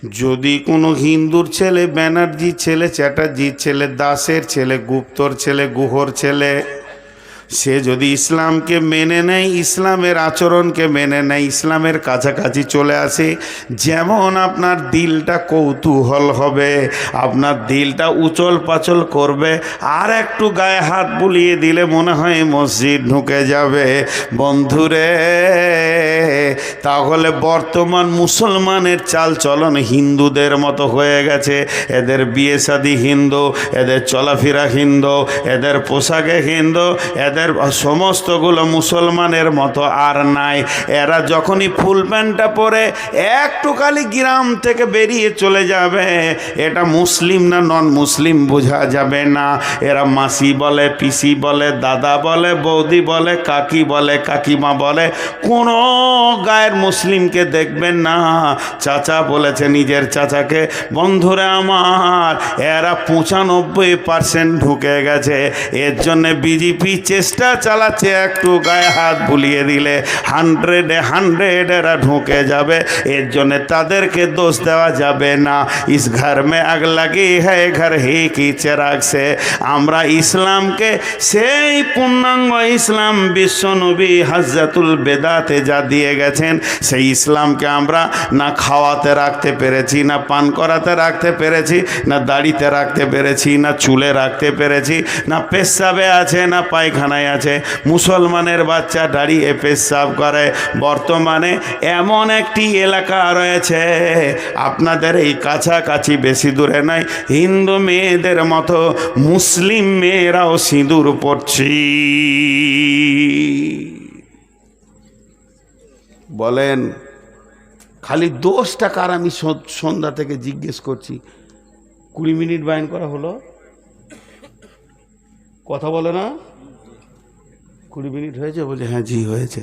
যদি কোনো হিন্দুর ছেলে, ব্যানার্জির ছেলে, চ্যাটার্জির ছেলে, দাসের ছেলে, গুপ্তর ছেলে, গুহর ছেলে, সে যদি ইসলামকে মেনে নেয়, ইসলামের আচরণকে মেনে নেয়, ইসলামের কাছাকাছি চলে আসে, যেমন আপনার দিলটা কৌতূহল হবে, আপনার দিলটা উচল পাচল করবে, আর একটু গায়ে হাত বুলিয়ে দিলে মনে হয় মসজিদ ঢুকে যাবে। বন্ধুরে, তাহলে বর্তমান মুসলমানের চাল চলন হিন্দুদের মতো হয়ে গেছে। এদের বিয়ে শাদী হিন্দু, এদের চলাফেরা হিন্দু, এদের পোশাকে হিন্দু, এদের সমস্তগুলো মুসলমানের মতো আর নাই। এরা যখনই ফুল প্যান্টটা পরে একটু খালি গ্রাম থেকে বেরিয়ে চলে যাবে, এটা মুসলিম না নন মুসলিম বোঝা যাবে না। এরা মাসি বলে, পিসি বলে, দাদা বলে, বৌদি বলে, কাকি বলে, কাকিমা বলে, কোনো গায়ের মুসলিমকে দেখবেন না চাচা বলেছে নিজের চাচাকে। বন্ধুরা আমার, এরা 95% ঢুকে গেছে। এর জন্যে বিজেপি চেষ্টা চালাচ্ছে একটু গায়ে হাত বুলিয়ে দিলে 100 এরা ঢুকে যাবে। এর জন্যে তাদেরকে দোষ দেওয়া যাবে না। ইস ঘর মে আগ লাগি হ্যায় ঘর হি কি চেরাগ সে। আমরা ইসলামকে, সেই পূর্ণাঙ্গ ইসলাম বিশ্বনবী হযরতুল বেদাতে যা দিয়ে গেছেন, সেই ইসলামকে আমরা না খাওয়াতে রাখতে পেরেছি, না পান করাতে রাখতে পেরেছি, না দাড়িতে রাখতে পেরেছি, না চুলে রাখতে পেরেছি, না পেশাবে আছে, না পায়খানায় আছে। মুসলমানের বাচ্চা দাঁড়িয়ে পেশাব করে। বর্তমানে এমন একটি এলাকা রয়েছে আপনাদের এই কাছাকাছি, বেশি দূরে নয়, হিন্দু মেয়েদের মতো মুসলিম মেয়েরাও সিঁদুর পরছি। বলেন খালি দোষটা কার? আমি সন্ধ্যা থেকে জিজ্ঞেস করছি। 20 মিনিট বায়ন করা হলো, কথা বলে না? 20 মিনিট হয়েছে? বলে হ্যাঁ জি হয়েছে।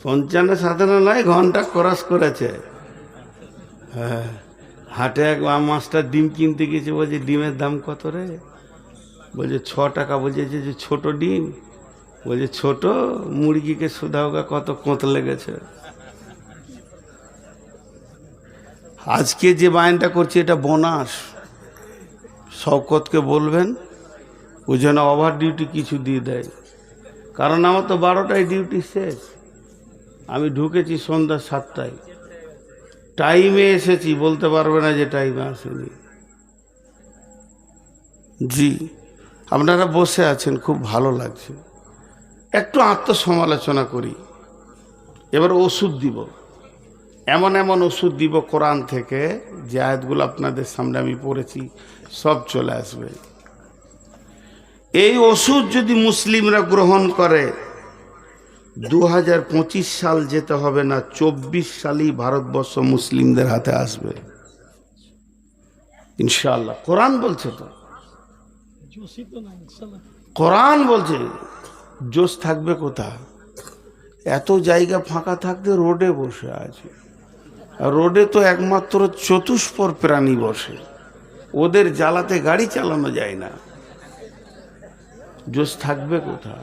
55-57 নয়, ঘন্টা ক্রস করেছে। হ্যাঁ, হাটে এক মাস্টার ডিম কিনতে গেছে, বলছে ডিমের দাম কত রে? বলছে 6 টাকা। বলছে যে ছোট ডিম? বলছে ছোট মুরগিকে সুধাওগা কত কোঁত লেগেছে। আজকে যে বায়নটা করছে এটা বোনাস। শওকতকে বলবেন ও যেন ওভার ডিউটি কিছু দিয়ে দেয়, কারণ আমার তো 12টায় ডিউটি শেষ। আমি ঢুকেছি সন্ধ্যা 7টায়, টাইমে এসেছি, বলতে পারবে না যে টাইমে আসেনি। জি, আপনারা বসে আছেন, খুব ভালো লাগছে। একটু আত্মসমালোচনা করি। এবার ওষুধ দিব, এমন এমন ওষুধ দিব কোরআন থেকে, যে আয়াতগুলো আপনাদের সামনে আমি পড়েছি সব চলে আসবে। এই ওষুধ যদি মুসলিমরা গ্রহণ করে, 2025 সাল যেতে হবে না, 24 সালই ভারতবর্ষ মুসলিমদের হাতে আসবে ইনশাআল্লাহ। কোরআন বলছে তো, কোরআন বলছে। জোশ থাকবে কোথা? এত জায়গা ফাঁকা থাকতে রোডে বসে আছে। রোডে তো একমাত্র চতুষ্পর প্রাণী বসে, ওদের জ্বালাতে গাড়ি চালানো যায় না। জোশ থাকবে কোথা?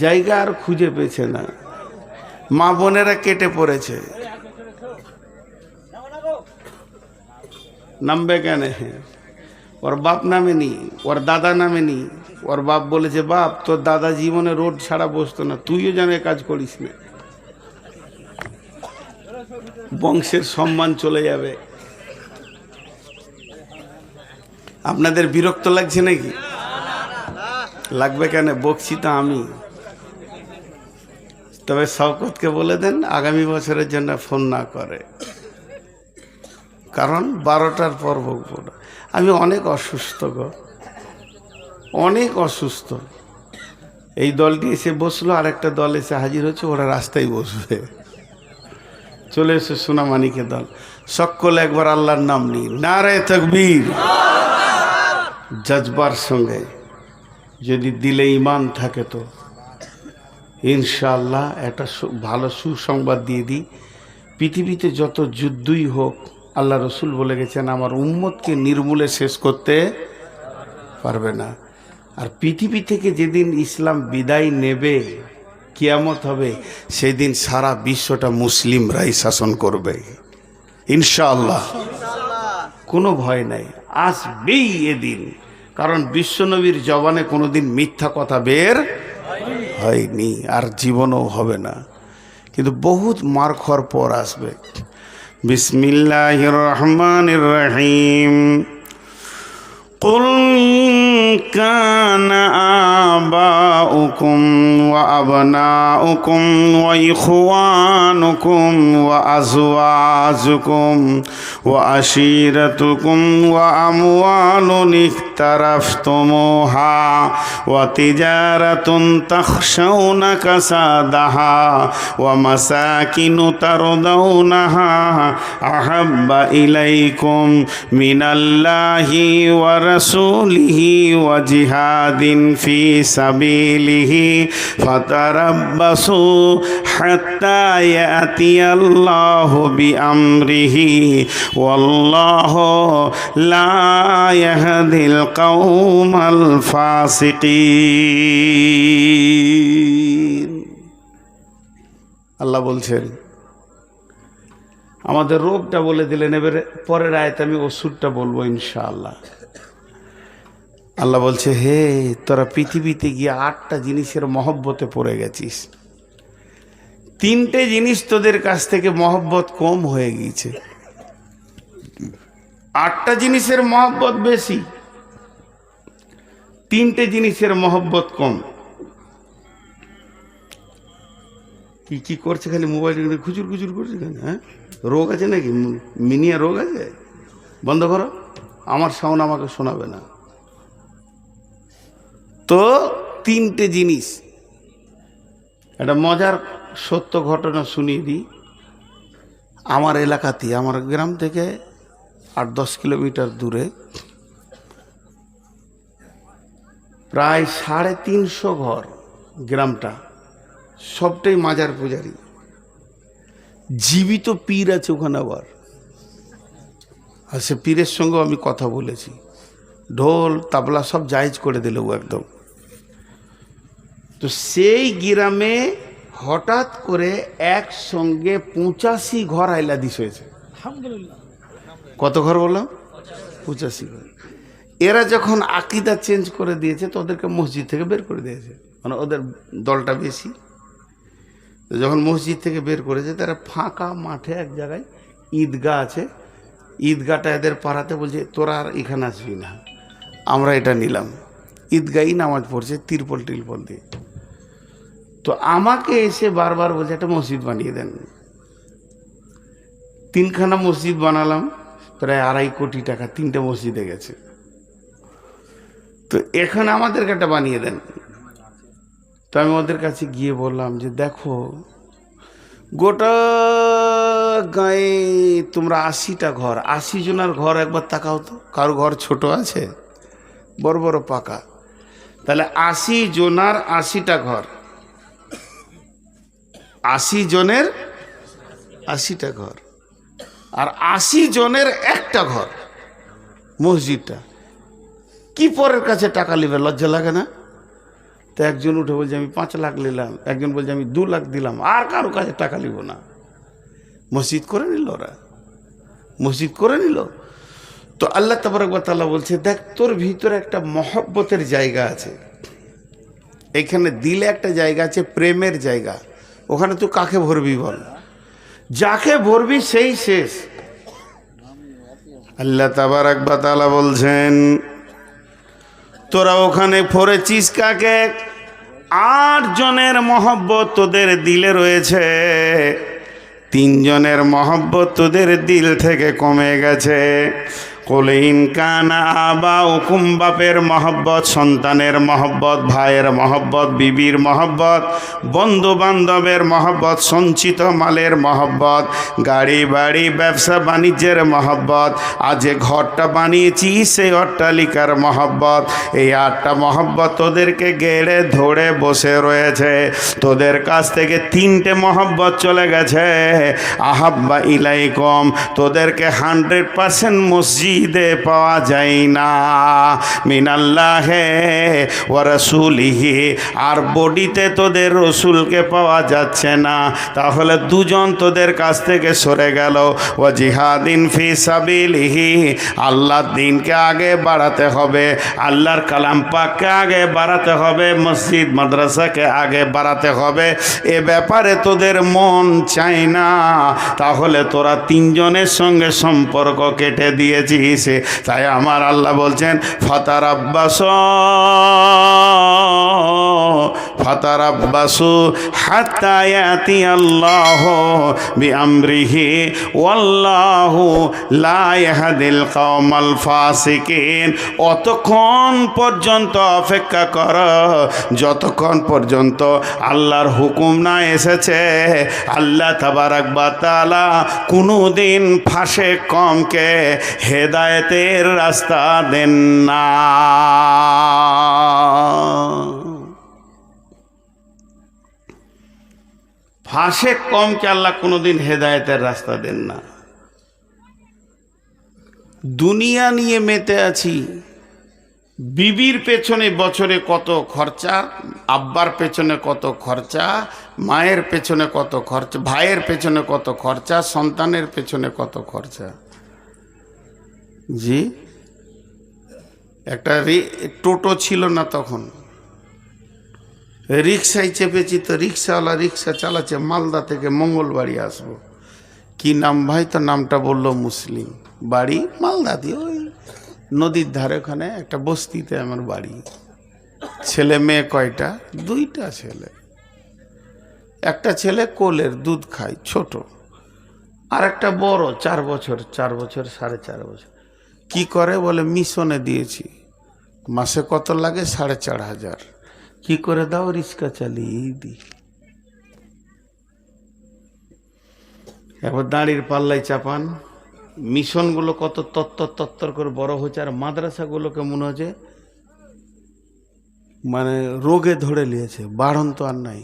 জায়গা আর খুঁজে পেয়েছে না। মা বোনেরা কেটে পড়েছে। নামবে কেন? ওর বাপ নামে নি, ওর দাদা নামে নি। ওর বাপ বলেছে, বাপ তোর দাদা জীবনে রোড ছাড়া বসতো না, তুইও যেন কাজ করিস না, বংশের সম্মান চলে যাবে। আপনাদের বিরক্ত লাগছে নাকি? লাগবে কেন? বকছি তো আমি। তবে শওকতকে বলে দেন আগামী বছরের জন্য ফোন না করে, কারণ 12টার পর বকবো না। আমি অনেক অসুস্থ গো, অনেক অসুস্থ। এই দলটি এসে বসলো, আর একটা দল এসে হাজির হচ্ছে, ওরা রাস্তায় বসবে। চলে এসে সোনামানিকে দল। সকলে একবার আল্লাহর নাম নিই, নারে তাকবীর। জজবার সঙ্গে যদি দিলে ঈমান থাকে তো ইনশাআল্লাহ একটা ভালো সুসংবাদ দিয়ে দিই। পৃথিবীতে যত যুদ্ধই হোক, আল্লাহ রসুল বলে গেছেন আমার উম্মতকে নির্মূলে শেষ করতে পারবে না। আর পৃথিবী থেকে যেদিন ইসলাম বিদায় নেবে, কিয়ামত হবে, সেদিন সারা বিশ্বটা মুসলিমরাই শাসন করবে ইনশাআল্লাহ। কোনো ভয় নাই, আসবেই এদিন। কারণ বিশ্বনবীর জবানে কোনোদিন মিথ্যা কথা বের হয়নি, আর জীবনও হবে না। কিন্তু বহুত মার খাওয়ার পর আসবে। বিসমিল্লাহির রহমানির রহিম। কুল কানা আবাউকুম ওয়া আবনাউকুম ওয়া ইখওয়ানুকুম ওয়া আজওয়াজুকুম ওয়া আশীরাতুকুম ওয়া আমওয়ালুন ইখতারাফতুমুহা ওয়া তিজারাতুন তাখশাউনা কাসাদাহা ওয়া মাসাকিনু তারদাউনাহা আহাব্বা ইলাইকুম মিনাল্লাহি ওয়া রাসূলিহি ওয়া জিহাদিন ফি সাবিলিহি ফাতারাব্বাসু হাত্তা ইয়াতিয়াল্লাহু বিআমরিহি ওয়াল্লাহু লা ইয়াহদিল কওমাল ফাসিকিন। আল্লাহ বলছেন, আমাদের রোগটা বলে দিলেন, এবারে পরের আয়াতে আমি ওষুধটা বলবো ইনশাআল্লাহ। আল্লাহ বলছে, হে তোরা পৃথিবীতে গিয়ে 8টা জিনিসের মহব্বতে পড়ে গেছিস। 3টে জিনিস তোদের কাছ থেকে মহব্বত কম হয়ে গিয়েছে, 8টা জিনিসের মহব্বত বেশি, 3টে জিনিসের মহব্বত কম। কি কি করছে? খালি মোবাইল খুচুর খুচুর করছে কেন? হ্যাঁ, রোগ আছে নাকি? মিনিয়া রোগ আছে? বন্ধ করো, আমার সাউন্ড আমাকে শোনাবে না। তো 3টে জিনিস। একটা মজার সত্য ঘটনা শুনিয়ে দিই। আমার এলাকাতে, আমার গ্রাম থেকে 8-10 কিলোমিটার দূরে প্রায় 350 ঘর, গ্রামটা সবটাই মাজার পূজারি। জীবিত পীর আছে ওখানে আবার, আর সে পীরের সঙ্গেও আমি কথা বলেছি। ঢোল তাবলা সব জায়েজ করে দিল একদম। তো সেই গ্রামে হঠাৎ করে একসঙ্গে 85 ঘর আইলাদিস হয়েছে। কত ঘর বললাম? 85 ঘর। এরা যখন আকীদা চেঞ্জ করে দিয়েছে তো ওদেরকে মসজিদ থেকে বের করে দিয়েছে, মানে ওদের দলটা বেশি। যখন মসজিদ থেকে বের করেছে, তারা ফাঁকা মাঠে এক জায়গায় ঈদগাহ আছে, ঈদগাহটা এদের পাড়াতে বলছে, তোরা আর এখানে আসবি না, আমরা এটা নিলাম। ঈদগাহই নামাজ পড়ছে তিরপল টিরপল দিয়ে। তো আমাকে এসে বারবার বলছে একটা মসজিদ বানিয়ে দেন। 3খানা মসজিদ বানালাম, প্রায় 2.5 কোটি টাকা 3টে মসজিদে গেছে। তো এখানে আমাদেরকে একটা বানিয়ে দেন। তো আমি ওদের কাছে গিয়ে বললাম যে দেখো, গোটা গায়ে তোমরা 80টা ঘর, 80 জনের ঘর একবার তাকাও তো, কারো ঘর ছোট আছে? বড় বড় পাকা। তাহলে 80 জনের 80টা ঘর, 80 জনের 80টা ঘর, আর 80 জনের একটা ঘর মসজিদটা। কি পরের কাছে টাকা নিবে? লজ্জা লাগে না? তো একজন উঠে বলছে আমি 5 লাখ নিলাম, একজন বলছে আমি 2 লাখ দিলাম, আর কারো কাছে টাকা নিব না। মসজিদ করে নিল, ওরা মসজিদ করে নিল। তো আল্লাহ তাবারক ওয়া তাআলা বলছে, দেখ তোর ভিতরে একটা মহব্বতের জায়গা আছে, এখানে দিলে একটা জায়গা আছে, প্রেমের জায়গা। ওখানে তুই কাকে ভরবি বল? যাকে ভরবি সেই শেষ। আল্লাহ তাবারক ওয়া তাআলা বলছেন, তোরা ওখানে ভরেছিস কাকে? 8 জনের মহব্বত তোদের দিলে রয়েছে, 3 জনের মহব্বত তোদের দিল থেকে কমে গেছে। কুল ইন কানা আবাউকুম, বাপের মহব্বত, সন্তানের মহব্বত, ভাইয়ের মহব্বত, বিবির মহব্বত, বন্ধু বান্ধবের মহব্বত, সঞ্চিত মালের মহব্বত, গাড়ি বাড়ি ব্যবসা বাণিজ্যের মহব্বত, আজ যে ঘরটা বানিয়েছি সেই অট্টালিকার মহব্বত, এই 8টা মহব্বত তোদেরকে গেড়ে ধরে বসে রয়েছে। তোদের কাছ থেকে 3টে মহব্বত চলে গেছে। আহাব্বা ইলাইকুম, তোদেরকে 100% মসজিদ মুর্শিদে পাওয়া যায় না, মিনাল্লাহে ওয়া রাসূলিহি, আর বডিতে তোদের রসুলকে পাওয়া যাচ্ছে না, তাহলে দুজন তোদের কাছ থেকে সরে গেল। ওয়া জিহাদিন ফি সাবিলিহি, আল্লাহর দ্বীনকে আগে বাড়াতে হবে, আল্লাহর কালাম পাককে আগে বাড়াতে হবে, মসজিদ মাদ্রাসাকে আগে বাড়াতে হবে। এ ব্যাপারে তোদের মন চায় না, তাহলে তোরা তিনজনের সঙ্গে সম্পর্ক কেটে দিয়েছিস। তাই আমার আল্লাহ বলছেন ফাতারাব্বাসু হাত্তা ইয়াতি আল্লাহু বিআমরিহি ওয়াল্লাহু লা ইয়াহদিল কওমাল ফাসিকিন। অতক্ষণ পর্যন্ত অপেক্ষা কর যতক্ষণ পর্যন্ত আল্লাহর হুকুম না এসেছে। আল্লাহ তাবারাক ওয়া তাআলা কোনোদিন ফাঁসে কমকে হেদায়েতের রাস্তা দেন না। ফাঁসে কমকে আল্লাহ কোনোদিন হেদায়েতের রাস্তা দেন না। দুনিয়া নিয়ে মেতে আছি, বিবির পেছনে বছরে কত খরচা, আব্বার পেছনে কত খরচা, মায়ের পেছনে কত খরচা, ভাইয়ের পেছনে কত খরচা, সন্তানের পেছনে কত খরচা। জি, একটা টোটো ছিল না তখন, রিক্সায় চেপেছি, তো রিক্সাওয়ালা রিক্সা চালাচ্ছে মালদা থেকে মঙ্গলবাড়ি আসবো। কি নাম ভাই? তো নামটা বললো মুসলিম, বাড়ি মালদা দিয়ে ওই নদীর ধারে, ওখানে একটা বস্তিতে আমার বাড়ি। ছেলে মেয়ে কয়টা? দুইটা ছেলে। একটা ছেলে কোলের দুধ খায় ছোট, আর একটা বড় 4 বছর 4.5 কি করে বলে মিশনে দিয়েছি, মাসে কত লাগে? 4,500। কি করে দাও? রিক্সা চালিয়ে দিই। এবার দাঁড়ির পাল্লাই চাপান। মিশনগুলো কত তত্তর করে বড় হচ্ছে, আর মাদ্রাসাগুলোকে মনে হচ্ছে মানে রোগে ধরে নিয়েছে, বাড়ন তো আর নাই।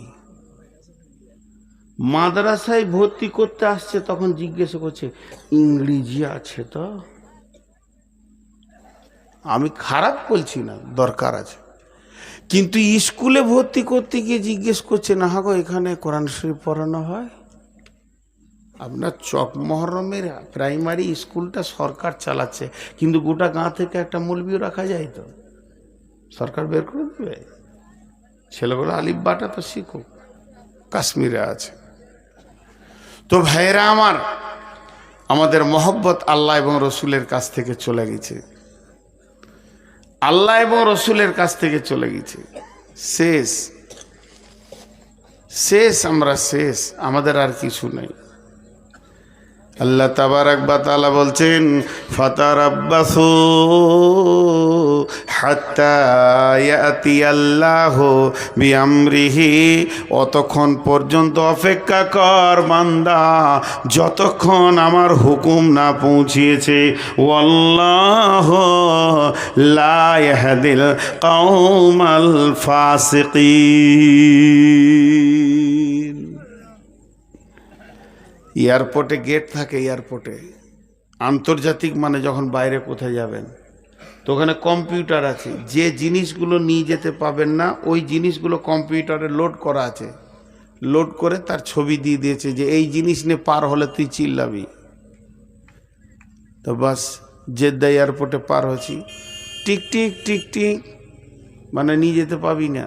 মাদ্রাসায় ভর্তি করতে আসছে তখন জিজ্ঞেস করছে ইংরেজি আছে তো? আমি খারাপ বলছি না, দরকার আছে, কিন্তু স্কুলে ভর্তি করতে গিয়ে জিজ্ঞেস করছে না হাগো এখানে কোরআন শরীফ পড়ানো হয়? আপনার চক মহরমের প্রাইমারি স্কুলটা সরকার চালাচ্ছে, কিন্তু গোটা গাঁ থেকে একটা মৌলবিও রাখা যায় তো, সরকার বের করে দেবে। ছেলেগুলো আলিফ বাটা তো শিখুক, কাশ্মীরে আছে। তো ভাইরা আমার, আমাদের মহব্বত আল্লাহ এবং রসুলের কাছ থেকে চলে গেছে, আল্লাহ এবং রসুলের কাছ থেকে চলে গেছে। শেষ শেষ, আমরা শেষ, আমাদের আর কিছু নেই। আল্লাহ তাবারাক ওয়া তাআলা বলছেন ফাতারাব্বাসু হাত্তা ইয়াতিয়াল্লাহু বিআমরিহি, অতক্ষণ পর্যন্ত অপেক্ষা কর বান্দা যতক্ষণ আমার হুকুম না পৌঁছিয়েছে। ওয়াল্লাহু লা ইয়াহদিল কওমাল ফাসিকিন। এয়ারপোর্টে গেট থাকে, এয়ারপোর্টে আন্তর্জাতিক মানে যখন বাইরে কোথায় যাবেন তো ওখানে কম্পিউটার আছে, যে জিনিসগুলো নিয়ে যেতে পাবেন না ওই জিনিসগুলো কম্পিউটারে লোড করা আছে, লোড করে তার ছবি দিয়ে দিয়েছে যে এই জিনিস নিয়ে পার হলে তুই চিল্লাবি। তো বাস জেদ্দা এয়ারপোর্টে পার হচ্ছি, টিক টিক টিক টিক, মানে নিয়ে যেতে পাবি না,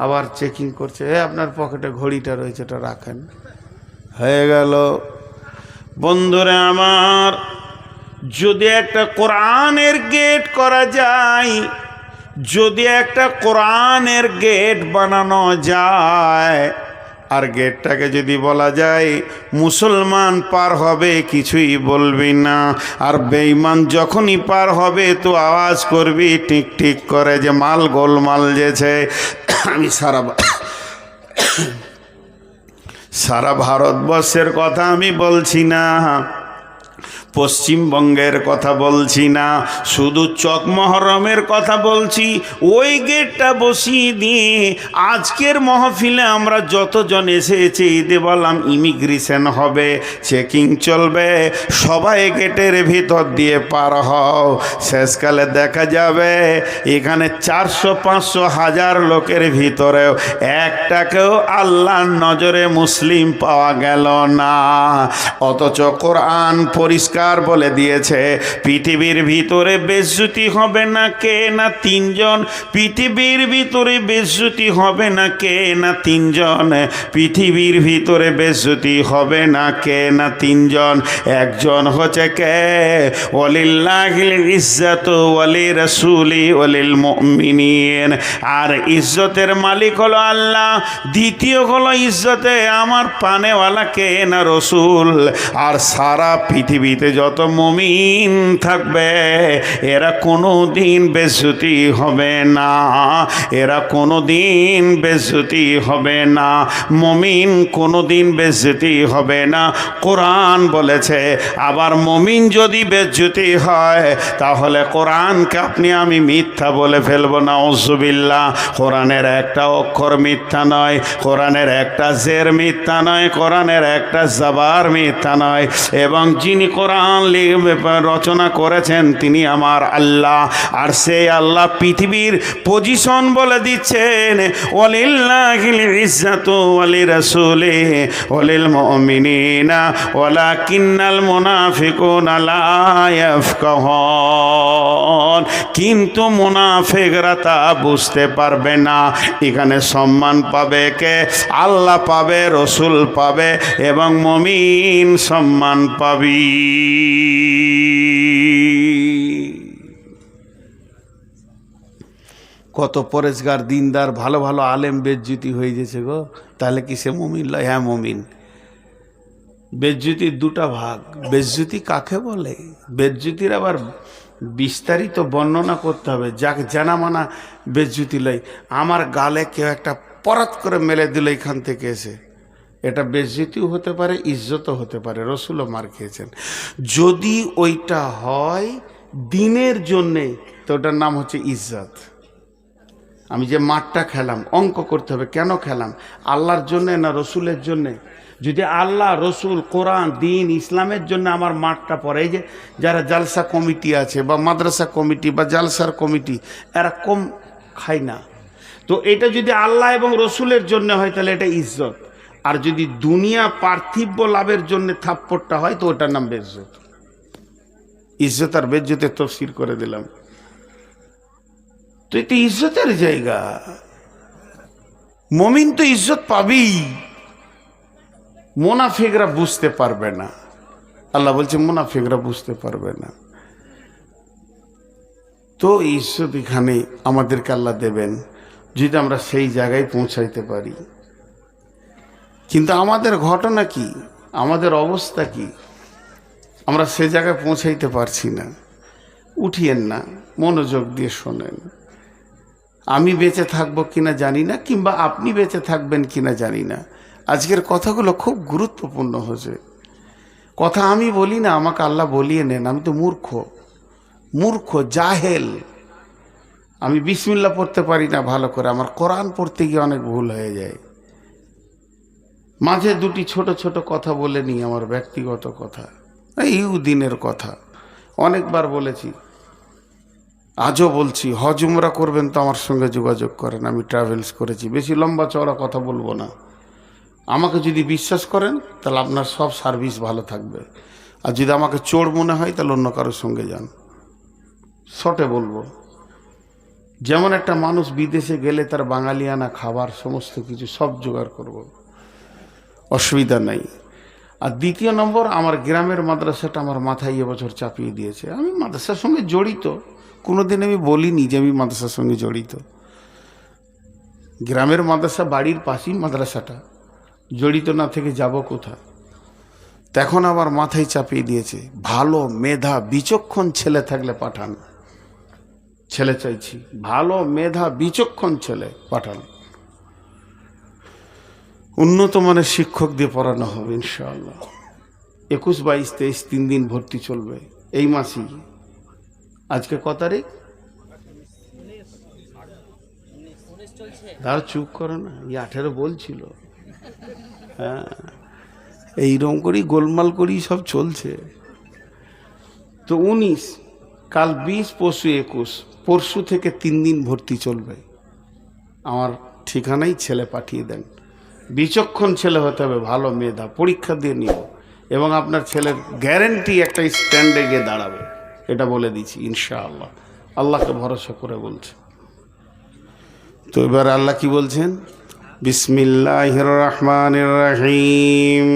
আবার চেকিং করছে, আপনার পকেটে ঘড়িটা রয়েছে এটা রাখেন, হয়ে গেল। বন্ধুরা আমার, যদি একটা কোরআনের গেট করা যায়, যদি একটা কোরআনের গেট বানানো যায়, আর গেটটাকে যদি বলা যায় মুসলমান পার হবে কিছুই বলবি না, আর বেঈমান যখনই পার হবে তো আওয়াজ করবি টিক টিক করে যে মাল গোলমাল যেছে। আমি সারা ভারতবর্ষের কথা আমি বলছি না, পশ্চিমবঙ্গের কথা বলছি না, শুধু চক মহরমের কথা বলছি। ওই গেটটা বসিয়ে দিয়ে আজকের মহফিলে আমরা যতজন এসেছি ঈদে বললাম ইমিগ্রেশন হবে, চেকিং চলবে, সবাই গেটের ভিতর দিয়ে পার হও। শেষকালে দেখা যাবে এখানে 400-500 লোকের ভিতরেও একটাকেও আল্লাহর নজরে মুসলিম পাওয়া গেল না। অথচ কোরআন পরিষ্কার বলে দিয়েছে পৃথিবীর ভিতরে বেজ্জতি হবে না কে না তিনজন, পৃথিবীর ভিতরে বেজ্জতি হবে না কে না তিনজন, পৃথিবীর ভিতরে বেজ্জতি হবে না কে না তিনজন। একজন হচ্ছে কে? ওয়ালিল্লাহিল ইজ্জাতু ওয়ালি রাসূলি ওয়ালিল মুমিনিন। আর ইজ্জতের মালিক হলো আল্লাহ, দ্বিতীয় হলো ইজ্জতে আমার পানেওয়ালা কে না রসুল। আর সারা পৃথিবীতে যত মুমিন থাকবে এরা কোনো দিন বেজ্জতি হবে না, এরা কোনো দিন বেজ্জতি হবে না, মুমিন কোনো দিন বেজ্জতি হবে না। কোরআন বলেছে আবার মুমিন যদি বেজ্জতি হয় তাহলে কোরআনকে আপনি আমি মিথ্যা বলে ফেলবো না, নাউজুবিল্লাহ। কোরআনের একটা অক্ষর মিথ্যা নয়, কোরআনের একটা জের মিথ্যা নয়, কোরআনের একটা জাবার মিথ্যা নয়। এবং যিনি কোরআন রচনা করেছেন তিনি আমার আল্লাহ। আর সেই আল্লাহ পৃথিবীর পজিশন বলে দিচ্ছেন ওয়ালিল্লাহিল ইজ্জাতু ওয়ালি রাসূলি ওয়ালিল মুমিনিনা ওয়ালাকিন্নাল মুনাফিকুনা লা ইয়াফকাহুন। কিন্তু মুনাফিকরা তা বুঝতে পারবে না। এখানে সম্মান পাবে কে? আল্লাহ পাবে, রসুল পাবে এবং মুমিন সম্মান পাবি। কত পরেশগার দিনদার ভালো ভালো আলেম বেজ্জতি হয়ে গেছে গো, তাহলে কি সে মুমিন লয়? হ্যাঁ মুমিন। বেজ্জতির দুটা ভাগ। বেজ্জতি কাকে বলে? বেজ্জতির আবার বিস্তারিত বর্ণনা করতে হবে। যাকে জানা মানা বেজ্জতি লয়। আমার গালে কেউ একটা পরাত করে মেলে দিল এখান থেকে এসে, এটা বেজ্জতিও হতে পারে, ইজ্জতও হতে পারে। রসুলও মার খেয়েছেন। যদি ওইটা হয় দিনের জন্যে তো ওটার নাম হচ্ছে ইজ্জত। আমি যে মাঠটা খেলাম অঙ্ক করতে হবে, কেন খেলাম? আল্লাহর জন্যে না রসুলের জন্যে? যদি আল্লাহ, রসুল, কোরআন, দিন, ইসলামের জন্য আমার মাঠটা পড়ে, এই যে যারা জালসা কমিটি আছে বা মাদ্রাসা কমিটি বা জালসার কমিটি, এরা কম খায় না। তো এটা যদি আল্লাহ এবং রসুলের জন্য হয় তাহলে এটা ইজ্জত। আর যদি দুনিয়া পার্থিব্য লাভের জন্য থাপ্পড়টা হয় তো ওটার নাম বেজ্জত। ইজ্জত আর বেজ্জতের তফসির করে দিলাম। তো এটা ইজ্জতের জায়গা। মুমিন তো ইজ্জত পাবেই, মুনাফিকরা বুঝতে পারবে না। আল্লাহ বলছে মুনাফিকরা বুঝতে পারবে না। তো ইজ্জত এখানে আমাদেরকে আল্লাহ দেবেন যদি আমরা সেই জায়গায় পৌঁছাইতে পারি। কিন্তু আমাদের ঘটনা কি, আমাদের অবস্থা কি? আমরা সে জায়গায় পৌঁছাইতে পারছি না। উঠিয়েন না, মনোযোগ দিয়ে শোনেন। আমি বেঁচে থাকবো কিনা জানি না, কিংবা আপনি বেঁচে থাকবেন কিনা জানি না। আজকের কথাগুলো খুব গুরুত্বপূর্ণ হয়েছে। কথা আমি বলি না, আমাকে আল্লাহ বলিয়ে নেন। আমি তো মূর্খ জাহেল। আমি বিসমিল্লাহ পড়তে পারি না ভালো করে, আমার কোরআন পড়তে গিয়ে অনেক ভুল হয়ে যায়। মাঝে দুটি ছোট ছোট কথা বলে নিই, আমার ব্যক্তিগত কথা, এই দিনের কথা অনেকবার বলেছি, আজও বলছি। হজ উমরা করবেন তো আমার সঙ্গে যোগাযোগ করেন, আমি ট্রাভেলস করেছি। বেশি লম্বা চওড়া কথা বলবো না। আমাকে যদি বিশ্বাস করেন তাহলে আপনার সব সার্ভিস ভালো থাকবে। আর যদি আমাকে চোর মনে হয় তাহলে অন্য কারোর সঙ্গে যান। শর্টে বলবো, যেমন একটা মানুষ বিদেশে গেলে তার বাঙালিয়ানা খাবার সমস্ত কিছু সব জোগাড় করব, অসুবিধা নাই। আর দ্বিতীয় নম্বর, আমার গ্রামের মাদ্রাসাটা আমার মাথায় এবছর চাপিয়ে দিয়েছে। আমি মাদ্রাসার সঙ্গে জড়িত, কোনোদিন আমি বলিনি যে আমি মাদ্রাসার সঙ্গে জড়িত। গ্রামের মাদ্রাসা, বাড়ির পাশেই মাদ্রাসাটা, জড়িত না থেকে যাব কোথায়? তখন আবার মাথায় চাপিয়ে দিয়েছে ভালো মেধা বিচক্ষণ ছেলে থাকলে পাঠান। ছেলে চাইছি, ভালো মেধা বিচক্ষণ ছেলে পাঠান। উন্নত মানের শিক্ষক দিয়ে পড়ানো হবে ইনশাআল্লাহ। 21, 22, 23 3 দিন ভর্তি চলবে এই মাসেই। আজকে ক তারিখ? তার চুপ করো না, 18 বলছিল। হ্যাঁ, এইরকম করেই গোলমাল করেই সব চলছে। তো 19, কাল 20, পরশু 21, পরশু থেকে 3 দিন ভর্তি চলবে। আমার ঠিকানায় ছেলে পাঠিয়ে দেন। বিচক্ষণ ছেলে হতে হবে, ভালো মেধা, পরীক্ষা দিয়ে নিও, এবং আপনার ছেলের গ্যারেন্টি একটা স্ট্যান্ডে গিয়ে দাঁড়াবে, এটা বলে দিচ্ছি ইনশাআল্লাহ। আল্লাহকে ভরসা করে বলছে। তো এবার আল্লাহ কি বলছেন? বিসমিল্লাহির রহমানির রহিম।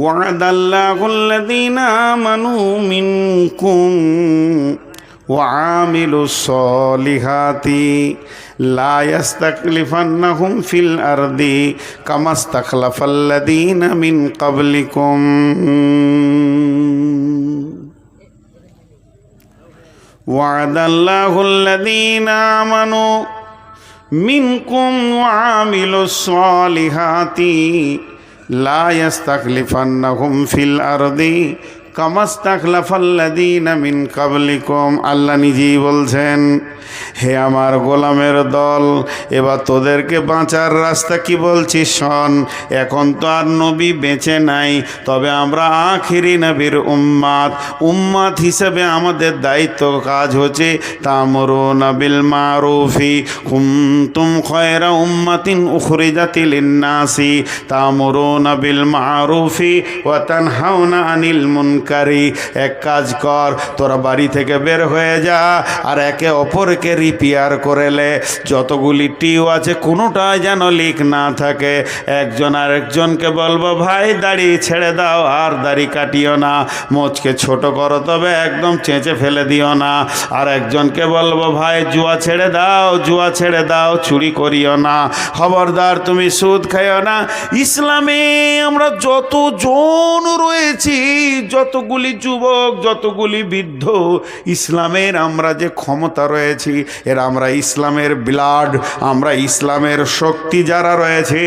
ওয়াদাল্লাহুল্লাযীনা আমানু মিনকুম ওয়াআমিলুস সলিহাতি লা ইস্তাকলিফান্নাহুম ফিল আরদি কামাস্তাখলাফাল্লাযীনা মিন ক্বাবলিকুম। ওয়াদাল্লাহুল্লাযীনা আমানু মিনকুম ওয়াআমিলুস সলিহাতি লা ইস্তাকলিফান্নাহুম ফিল আরদি কামাস্তাখলাফাল্লাযীনা মিন ক্বাবলিকুম। আল্লাহ নিজেই বলছেন, হে আমার গোলামের দল, এবার তোদেরকে বাঁচার রাস্তা কি বলছি শোন। এখন তো আর নবী বেঁচে নাই, তবে আমরা আখিরি নবীর উম্মাত হিসেবে আমাদের দায়িত্ব কাজ হচ্ছে তা'মুরুনা বিল মারুফি কুনতুম খায়রা উম্মাতিন উখরিজাত লিন-নাসি তা'মুরুনা বিল মারুফি ওয়া তানহাউনা আনিল মুনকারি। এক কাজ কর, তোরা বাড়ি থেকে বের হয়ে যা, আর একে অপরকে রিপেয়ার করে লে। যতগুলি টিউ আছে কোনোটাই যেন লিক না থাকে। একজন আরেকজনকে বলবো, ভাই দাড়ি ছেড়ে দাও, আর দাড়ি কাটিও না, মোচকে ছোট করো, তবে একদম চেঁচে ফেলে দিও না। আর একজনকে বলবো, ভাই জুয়া ছেড়ে দাও, চুরি করিও না, খবরদার তুমি সুদ খাইও না। ইসলামে আমরা যতজন রয়েছি, যতগুলি যুবক, যতগুলি বৃদ্ধ, ইসলামের আমরা যে ক্ষমতা রয়েছি, এর আমরা ইসলামের ব্লাড, আমরা ইসলামের শক্তি যারা রয়েছে,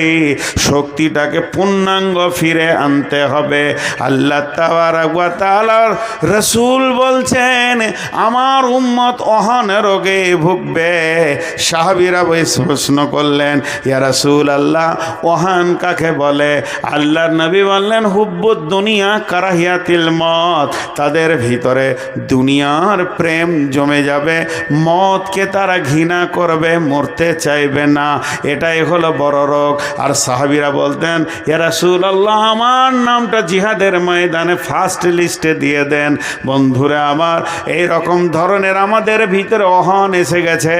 শক্তিটাকে পূর্ণাঙ্গ ফিরে আনতে হবে। আল্লাহ তাবারক ওয়া তাআলার রাসূল বলছেন, আমার উম্মত অহন রোগে ভুগবে। সাহাবীরা প্রশ্ন করলেন, ইয়া রাসূলুল্লাহ, ওহান কাকে বলে? আল্লাহর নবী বললেন, হুব্বুদ দুনিয়া কারাহিয়াতিল মত। তাদের ভিতরে দুনিয়ার প্রেম জমে যাবে, মতকে তারা ঘৃণা করবে, মরতে চাইবে না। এটাই হলো বড় রোগ। আর সাহাবীরা বলতেন, ইয়া রাসূলুল্লাহ, আমার নামটা জিহাদের ময়দানে ফার্স্ট লিস্টে দিয়ে দেন। বন্ধুরা আমার, এই রকম ধরনের আমাদের ভিতরে অহন এসে গেছে।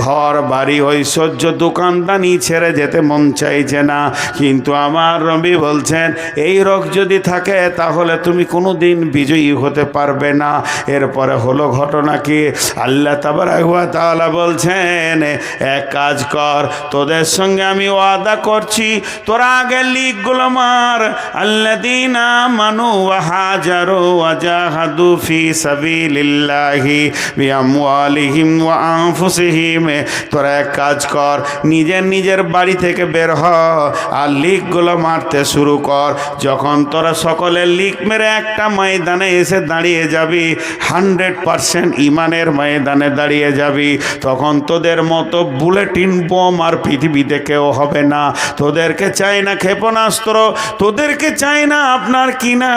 ঘর বাড়ি ঐশ্বর্য দোকানদানি ছেড়ে যেতে মন চাইছে না। কিন্তু আমার নবী বলছেন, এই রোগ যদি থাকে তাহলে তুমি কোনো দিন বিজয়ী হতে পারবে না। এরপরে হলো ঘটনা কি? আল্লাহ তাবারক ওয়া তাআলা বলছেন, এক কাজ কর, তোদের সঙ্গে আমি ওয়াদা করছি, তোরা আগে লিখগুলো মার। আল্লাযীনা আমানু ওয়া হাজারু ওয়া জাহাদু ফি সাবিলিল্লাহি বিআমওয়ালিহিম ওয়া আনফুসিহিম। তোরা এক কাজ কর, নিজের বাড়ি থেকে বের হ, আর লিখগুলো মারতে শুরু কর। যখন তোরা সকলে লিখ মেরে একটা ময়দানে এসে দাঁড়িয়ে যাবি, 100% ইমানের ময়দানে দাঁড়িয়ে যাবি, তখন তোদের মতো বুলেটিন বোম আর পৃথিবীতে কেউ হবে না। তোদেরকে চাই না ক্ষেপণাস্ত্র, তোদেরকে চাই না আপনার কিনা,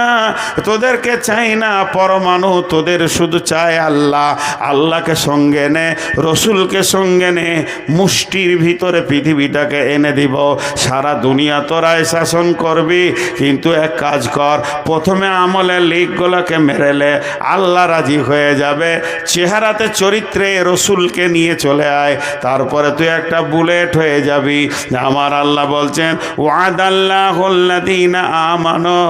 তোদেরকে চাই না পরমাণু, তোদের শুধু চায় আল্লাহ। আল্লাহকে সঙ্গে নে, রসুলকে সঙ্গে নে, মুষ্টির ভিতরে পৃথিবীটাকে এনে দিব। সারা দুনিয়া তোরাই শাসন করবি, কিন্তু এক কাজ কর, প্রথমে আমলের লিকগুলোকে মেরেলে আল্লাহ রাজি হয়ে যাবে। চেহারাতে চরিত্রে রসুলকে নিয়ে চলে আয়, তারপরে তুই একটা বুলেট হয়ে যাবি। আমার আল্লাহ বলছেন, ওয়াদাল্লাহুল্লাযীনা আমানু,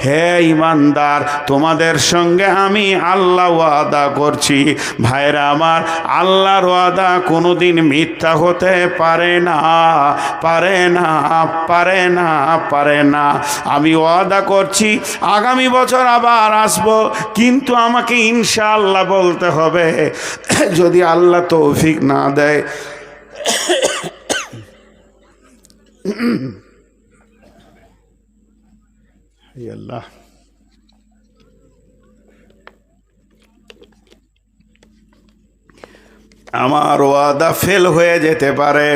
হে ঈমানদার, তোমাদের সঙ্গে আমি আল্লাহ ওয়াদা করছি। ভাইরা আমার, আল্লাহর ওয়াদা কোনোদিন মিথ্যা হতে পারে না, পারে না, পারে না, পারে না। আমি ওয়াদা করছি আগামী বছর আবার আসবো, কিন্তু আমাকে ইনশাআল্লাহ বলতে হবে। যদি আল্লাহ তৌফিক না দেয়, হে আল্লাহ, আমার ওয়াদা ফেল হয়ে যেতে পারে।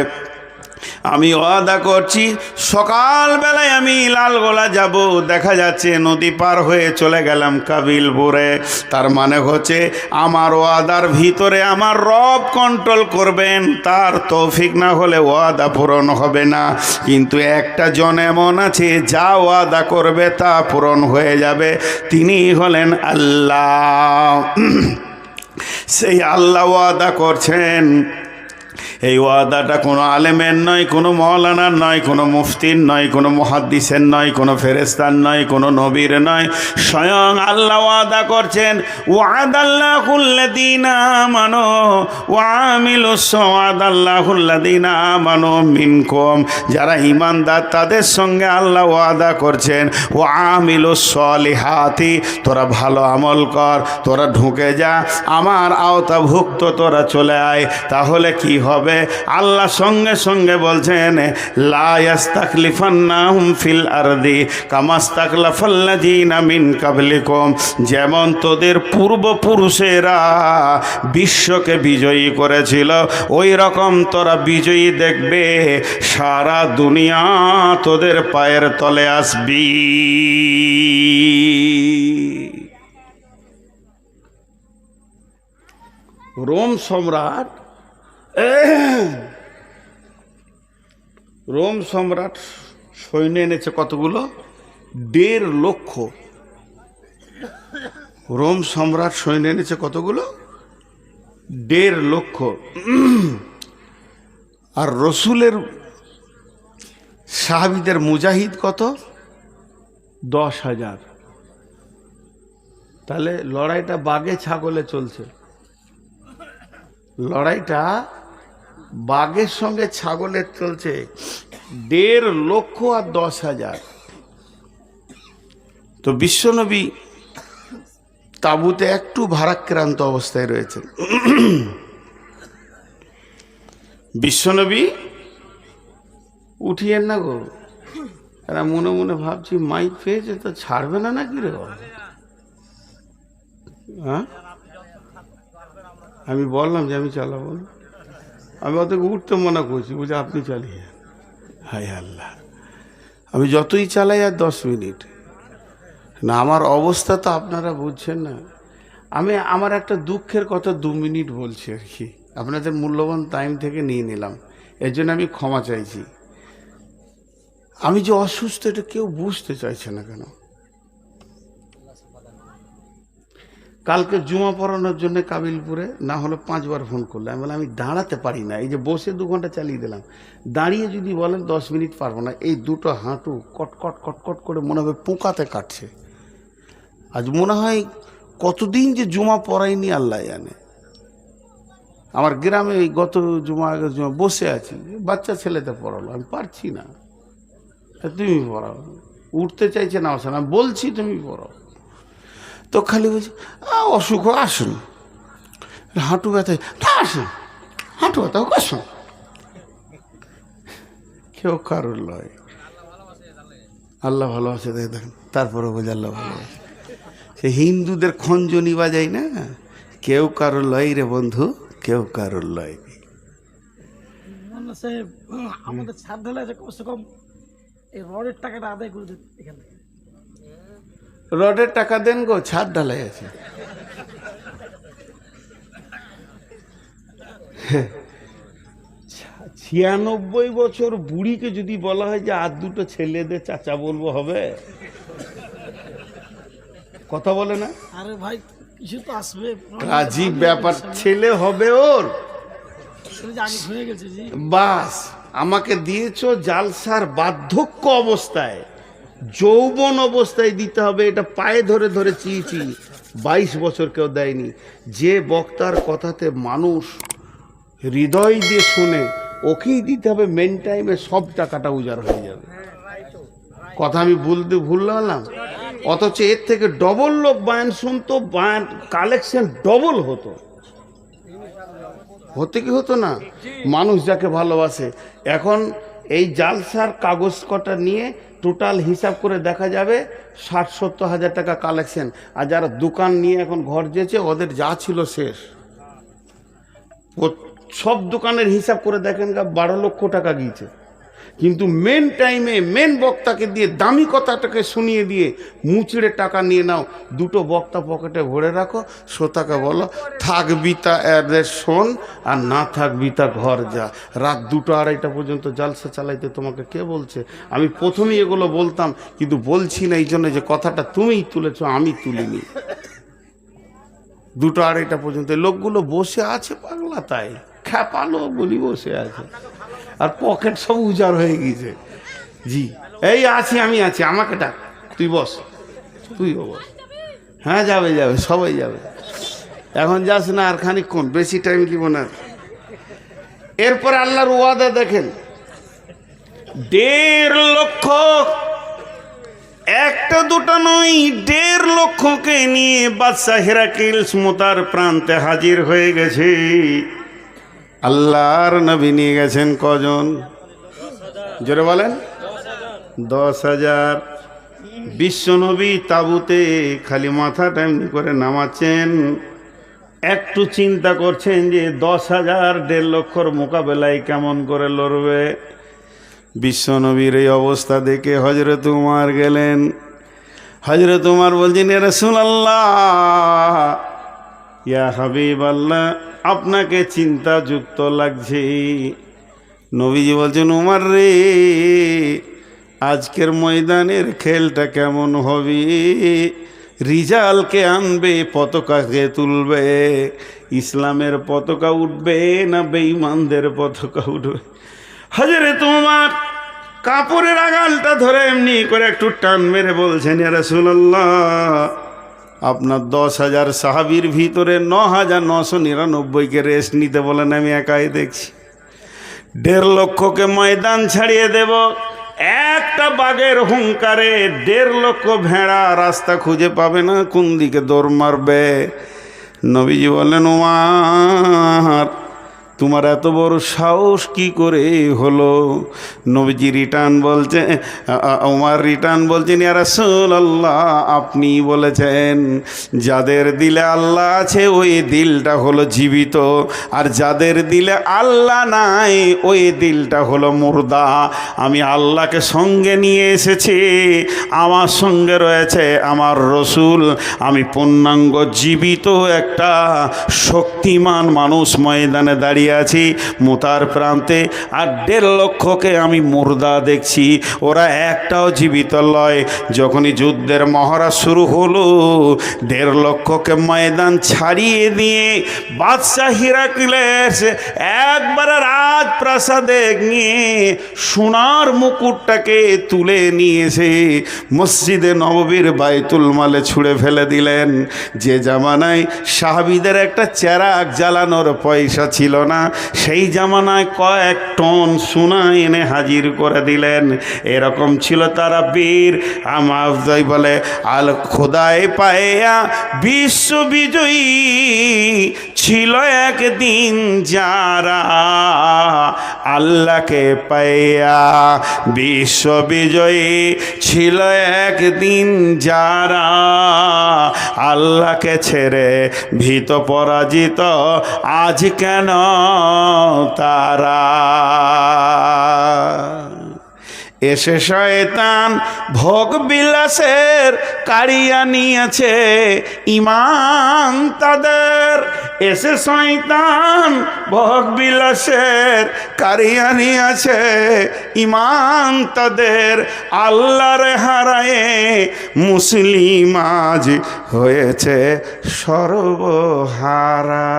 আমি ওয়াদা করছি সকালবেলায় আমি লালগোলা যাব, দেখা যাচ্ছে নদী পার হয়ে চলে গেলাম কাবিলপুরে। তার মানে হচ্ছে আমার ওয়াদার ভিতরে আমার রব কন্ট্রোল করবেন, তার তৌফিক না হলে ওয়াদা পূরণ হবে না। কিন্তু একটা জন এমন আছে যা ওয়াদা করবে তা পূরণ হয়ে যাবে, তিনি হলেন আল্লাহ। সেই আল্লাহ ওয়াদা করছেন। এই ওয়াদাটা কোনো আলেমের নয়, কোনো মৌলানার নয়, কোনো মুফতির নয়, কোনো মুহাদ্দিসের নয়, কোনো ফেরেশতার নয়, কোনো নবীর নয়, স্বয়ং আল্লাহ ওয়াদা করছেন। ওয়াদাল্লাহুল্লাযীনা আমানু ওয়া আমিলুস ওয়াদাল্লাহুল্লাযীনা আমানু মিনকুম, যারা ঈমানদার তাদের সঙ্গে আল্লাহ ওয়াদা করছেন ওয়া আমিলুস সলিহাতি, তোরা ভালো আমল কর, তোরা ঢুকে যা, আমার আওতাভুক্ত তোরা চলে আয়। তাহলে কি হবে? আল্লাহ সঙ্গে সঙ্গে বলছেন লা ইস্তাখলিফান্নাহুম ফিল আরদি কামাস্তাখলাফাল্লাযীনা মিন কাবলিকুম, যেমন তোদের পূর্বপুরুষেরা বিশ্বকে বিজয়ী করেছিল ওই রকম তোরা বিজয়ী দেখবে, সারা দুনিয়া তোদের পায়ের তলে আসবি। রোম সম্রাট সৈন্য এনেছে কতগুলো? 1.5 লক্ষ। রোম সম্রাট সৈন্য এনেছে কতগুলো? 1.5 লক্ষ। আর রসুলের সাহাবীদের মুজাহিদ কত? 10,000। তাহলে লড়াইটা বাঘে ছাগলে চলছে, লড়াইটা বাঘের সঙ্গে ছাগলের চলছে। 1.5 লক্ষ আর 10,000। তো বিশ্বনবী তাঁবুতে একটু ভারাক্রান্ত অবস্থায় রয়েছেন। বিশ্বনবী উঠিয়েন না গো, এরা মনে মনে ভাবছি মাইক পেয়েছে তো ছাড়বে না নাকি রে? হ্যাঁ, আমি বললাম যে আমি চালাবো না, আমি অতকে উঠতে মনে করছি, বুঝে আপনি চালিয়ে। হায় আল্লাহ, আমি যতই চালাই আর 10 মিনিট না, আমার অবস্থা তো আপনারা বুঝছেন না। আমি আমার একটা দুঃখের কথা 2 মিনিট বলছি আর কি, আপনাদের মূল্যবান টাইম থেকে নিয়ে নিলাম, এর জন্য আমি ক্ষমা চাইছি। আমি যে অসুস্থ এটা কেউ বুঝতে চাইছে না কেন? কালকে জুমা পড়ানোর জন্য কাবিলপুরে না হলে 5 বার ফোন করলে, আমি বললাম আমি দাঁড়াতে পারি না, এই যে বসে 2 ঘন্টা চালিয়ে দিলাম, দাঁড়িয়ে যদি বলেন 10 মিনিট পারবো না। এই দুটো হাঁটু কটকট কটকট করে মনে হবে পোকাতে কাটছে। আজ মনে হয় কতদিন যে জুমা পড়াইনি আল্লাহ জানে। আমার গ্রামে এই গত জুমা আগের জুমা বসে আছি, বাচ্চা ছেলেতে পড়ালো, আমি পারছি না, তুমি পড়াও। উঠতে চাইছে না, আসে না, বলছি তুমি পড়াও, তো খালি বলছি অসুখ আসুন, হাঁটু ব্যথা আসুন, হাঁটু ব্যথা হোক আসুন। কেউ কারোর লয়, আল্লাহ ভালোবাসে দেখেন, তারপরে বোঝে আল্লাহ ভালোবাসে। সে হিন্দুদের খঞ্জনি বাজাই না, কেউ কারোর লয় রে বন্ধু, কেউ কারোর লয়। আমাদের ছাদ ঢালে কমসে কম এই রডের টাকাটা আদায় করে দিন এখান থেকে। রডের টাকা দেন গো, ছাদ ঢালাই আছে। 96 বছর বুড়িকে যদি বলা হয় যে আর 2টো ছেলেদের চাচা বলবো, হবে? কথা বলে না? আরে ভাই কিছু তো আসবে, কাজী ব্যাপার, ছেলে হবে ওর হয়ে গেছে জি। বাস আমাকে দিয়েছো জালসার বার্ধক্য অবস্থায়, যৌবন অবস্থায় দিতে হবে, এটা পায়ে ধরে ধরে চিয়েছি। 22 বছর কেউ দেয়নি। যে বক্তার কথাতে মানুষ হৃদয় দিয়ে শুনে ওকেই দিতে হবে, মেন টাইমে সব টাকাটা উজাড় হয়ে যাবে। কথা আমি ভুললাম, অথচ এর থেকে ডবল লোক বায়ান শুনতো, বায়ান কালেকশন ডবল হতো। হতে কি হতো না? মানুষ যাকে ভালোবাসে। এখন এই জালসার কাগজ কটা নিয়ে টোটাল হিসাব করে দেখা যাবে 60-70 হাজার টাকা কালেকশন। আর যারা দোকান নিয়ে এখন ঘর যেছে ওদের যা ছিল শেষ। সব দোকানের হিসাব করে দেখেন 12 লক্ষ টাকা গিয়েছে। কিন্তু মেন টাইমে মেন বক্তাকে দিয়ে দামি কথাটাকে শুনিয়ে দিয়ে মুচড়ে টাকা নিয়ে নাও। দুটো বক্তা পকেটে ভরে রাখো, শ্রোতাকে বলো থাকবি তা এদের শোন, আর না থাকবি তা ঘর যা। রাত 2-2:30 পর্যন্ত জালসা চালাইতে তোমাকে কে বলছে? আমি প্রথমেই এগুলো বলতাম, কিন্তু বলছি না এই জন্য যে কথাটা তুমিই তুলেছ, আমি তুলিনি। 2-2:30 পর্যন্ত লোকগুলো বসে আছে পাগলা, তাই খ্যাপালো বলি বসে আছে, আর পকেট সব উজাড় হয়ে গেছে। জি এই আছি, আমি আছি, আমাকে ডাক, তুই বস, তুইও বস। হ্যাঁ যাবে যাবে, সবাই যাবে। এখন যাস না, আর খানিকক্ষণ, বেশি টাইম দিব না। এরপর আল্লাহর ওয়াদা দেখেন, 1.5 লক্ষ, একটা দুটো নয়, 1.5 লক্ষকে নিয়ে বাদশা হেরাক্লিস মুতার প্রান্তে হাজির হয়ে গেছে। আল্লাহর নবী নিয়ে গেছেন কজন? জোরে বলেন। 10,000। বিশ্ব নবী তাবুতে খালি মাথাটা এমনি করে নামাচ্ছেন, একটু চিন্তা করছেন যে 10,000 1.5 লক্ষর মোকাবেলায় কেমন করে লড়বে। বিশ্ব নবীর এই অবস্থা দেখে হযরত উমর গেলেন। হযরত উমর বলছেন, ইয়া রাসূলুল্লাহ, ইয়া হাবিবাল্লাহ, আপনাকে চিন্তাযুক্ত লাগছে। নবীজি বলছেন, উমর রে, আজকের ময়দানের খেলটা কেমন হবে? রিজালকে আনবে, পতাকাকে তুলবে, ইসলামের পতাকা উঠবে না বেঈমানদের পতাকা উঠবে? হযরত উমর কাপড়ের আগালটা ধরে এমনি করে একটু টান মেরে বলছেন, ইয়া রাসূলুল্লাহ, আপনার 10,000 সাহাবীর ভিতরে 9,999কে রেস্ট নিতে বলেন, আমি একাই দেখছি। 1.5 লক্ষকে ময়দান ছাড়িয়ে দেব, একটা বাঘের হুঙ্কারে 1.5 লক্ষ ভেড়া রাস্তা খুঁজে পাবে না, কোন দিকে দৌড় মারবে। নবীজি বললেন, উমর, তোমার এত বড় সাহস কি করে হলো? নবীজি রিটার্ন বলছে, উমর রিটার্ন বলছেন, ইয়া রাসূলুল্লাহ, আপনি বলেছেন যাদের দিলে আল্লাহ আছে ওই দিলটা হলো জীবিত, আর যাদের দিলে আল্লাহ নাই ওই দিলটা হলো মুর্দা। আমি আল্লাহকে সঙ্গে নিয়ে এসেছি, আমার সঙ্গে রয়েছে আমার রসুল, আমি পূর্ণাঙ্গ জীবিত একটা শক্তিমান মানুষ ময়দানে দাঁড়িয়ে আছি মুতার প্রান্তে, আর 1.5 লক্ষকে আমি মুর্দা দেখছি, ওরা একটাও জীবিত লয়। যখনই যুদ্ধের মহড়া শুরু হলো, 1.5 লক্ষকে ময়দান ছাড়িয়ে দিয়ে বাদশা হিরাক্লিস একবারে রাজপ্রাসাদে নিয়ে সোনার মুকুটটাকে তুলে নিয়েছে মসজিদে নববীর বাইতুল মালে ছুঁড়ে ফেলে দিলেন। যে জামানায় সাহাবীদের একটা চেরাগ জ্বালানোর পয়সা ছিল না, সেই জামানায় কয়েক টন সোনা এনে হাজির করে দিলেন। এরকম ছিল তারা বীর। আমার বলে, আল খোদায় পায়া বিশ্ব বিজয়ী ছিল একদিন যারা, আল্লাহকে পাইয়া বিশ্ব বিজয়ী ছিল একদিন যারা, আল্লাহকে ছেড়ে ভীত পরাজিত আজ কেন তারা? এসে শয়তান ভোগ বিলাসের কাড়িয়া নিয়েছে ঈমান তাদের, এসে শয়তান ভোগ বিলাসের কাড়িয়া নিয়েছে ঈমান তাদের, আল্লাহর হারায়ে মুসলিম আজ হয়েছে সর্বহারা।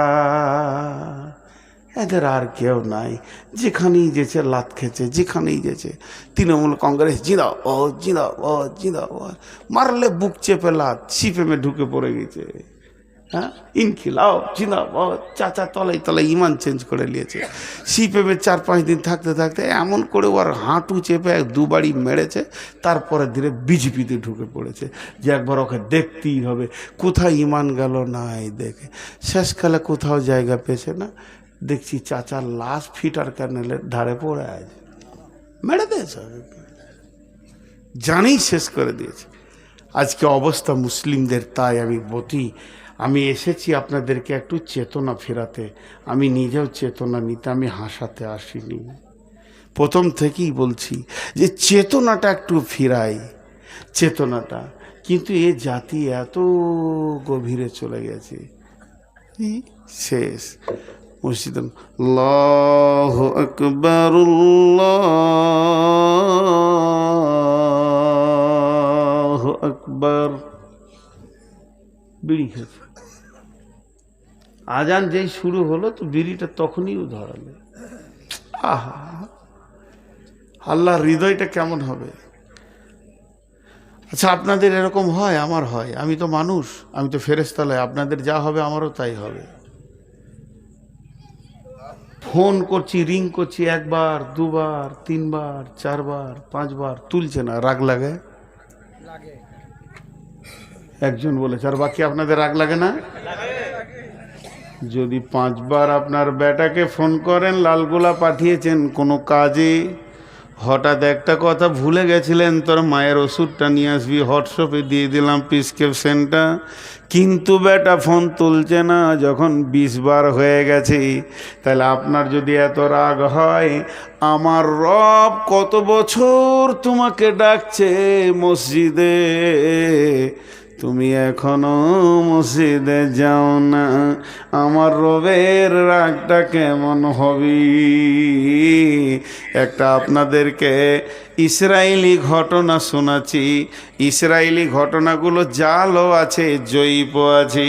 এদের আর কেউ নাই, যেখানেই যেছে লাত খেয়েছে, যেখানেই যেছে তৃণমূল কংগ্রেস জিন্দাবাদ জিন্দাবাদ জিন্দাবাদ, মারলে বুক চেপে লাত, সিপিএমে ঢুকে পড়ে গেছে। হ্যাঁ, ইনকিলাব জিন্দাবাদ, চাচা তলাই তলাই ইমান চেঞ্জ করে নিয়েছে। সিপিএমে 4-5 দিন থাকতে থাকতে এমন করে ওর হাঁটু চেপে 2 বাড়ি মেরেছে, তারপরে ধীরে বিজেপিতে ঢুকে পড়েছে যে একবার ওকে দেখতেই হবে। কোথায় ইমান গেল নাই দেখে, শেষকালে কোথাও জায়গা পেয়েছে না, দেখছি চাচার লাশ ফিটার ক্যানেলের ধারে পড়ে আছে। মেরে দিয়েছে, জানেই শেষ করে দিয়েছে। আজকে অবস্থা মুসলিমদের, তাই আমি এসেছি আপনাদেরকে একটু চেতনা ফেরাতে। আমি নিজেও চেতনা নিতে, আমি হাসাতে আসিনি। প্রথম থেকেই বলছি যে চেতনাটা একটু ফিরাই, চেতনাটা। কিন্তু এ জাতি এত গভীরে চলে গেছে, শেষ। মসজিদ আল্লাহু আকবার, আল্লাহু আকবার, বিড়ি খেয়েছে। আজান যেই শুরু হলো তো বিড়িটা তখনই ধরালে। আহা, আল্লাহর হৃদয়টা কেমন হবে। আচ্ছা, আপনাদের এরকম হয়? আমার হয়। আমি তো মানুষ, আমি তো ফেরেশতা। আপনাদের যা হবে আমারও তাই হবে। ফোন করছি, রিং করছি, একবার, দুবার, তিনবার, চারবার, পাঁচবার, তুলছে না, রাগ লাগে। একজন বলেছে, আর বাকি আপনাদের রাগ লাগে না? যদি 5 বার আপনার বেটাকে ফোন করেন, লালগোলা পাঠিয়েছেন কোনো কাজে, হঠাৎ একটা কথা ভুলে গেছিলেন, তোর মায়ের ওষুধটা নিয়ে আসবি, হোয়াটসঅ্যাপে দিয়ে দিলাম প্রেসক্রিপশনটা, কিন্তু বেটা ফোন তুলছে না, যখন 20 বার হয়ে গেছে, তাহলে আপনার যদি এত রাগ হয়, আমার রব কত বছর তোমাকে ডাকছে মসজিদে, তুমি এখনো মসজিদে যাও না, আমার রবের রাগটা কেমন হবে। একটা আপনাদেরকে ইসরায়েলি ঘটনা শোনাচ্ছি। ইসরায়েলি ঘটনাগুলো জালও আছে, জয়ীপও আছে।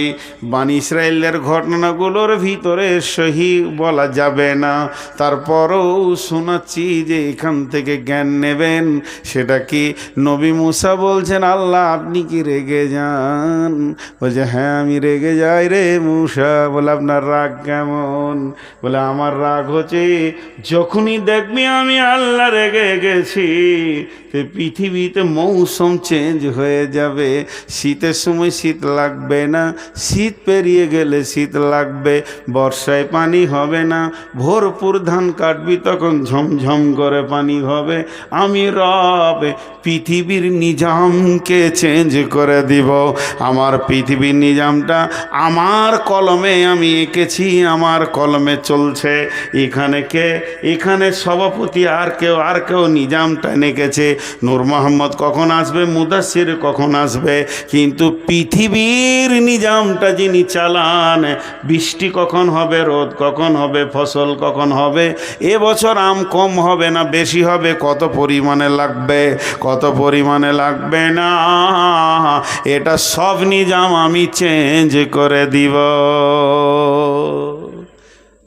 বানি ইসরায়েলের ঘটনাগুলোর ভিতরে সহি বলা যাবে না, তারপরও শোনাচ্ছি যে এখান থেকে জ্ঞান নেবেন। সেটা কি, নবী মুসা বলছেন, আল্লাহ আপনি কি রেগে যান? বলছে, হ্যাঁ আমি রেগে যাই রে মুসা। বলে, আপনার রাগ কেমন? বলে, আমার রাগ হচ্ছে যখনই দেখবি আমি আল্লাহ রেগে গেছি, পৃথিবীতে মৌসুম চেঞ্জ হয়ে যাবে। শীতের সময় শীত লাগবে না, শীত পেরিয়ে গেলে শীত লাগবে, বর্ষায় পানি হবে না, ভরপুর ধান কাটবি তখন ঝমঝম করে পানি হবে। আমি রব পৃথিবীর নিজামকে চেঞ্জ করে দিব। আমার পৃথিবীর নিজামটা আমার কলমে আমি এঁকেছি, আমার কলমে চলছে। এখানে সভাপতি আর কেউ নিজামটা এঁকেছে। নূর মোহাম্মদ কখন আসবে, মুদাসসির কখন আসবে, কিন্তু পৃথিবীর নিজামটা যিনি চালান, বৃষ্টি কখন হবে, রোদ কখন হবে, ফসল কখন হবে, এবছর আম কম হবে না বেশি হবে, কত পরিমাণে লাগবে, কত পরিমাণে লাগবে না, এটা সব নিজাম আমি চেঞ্জ করে দিব।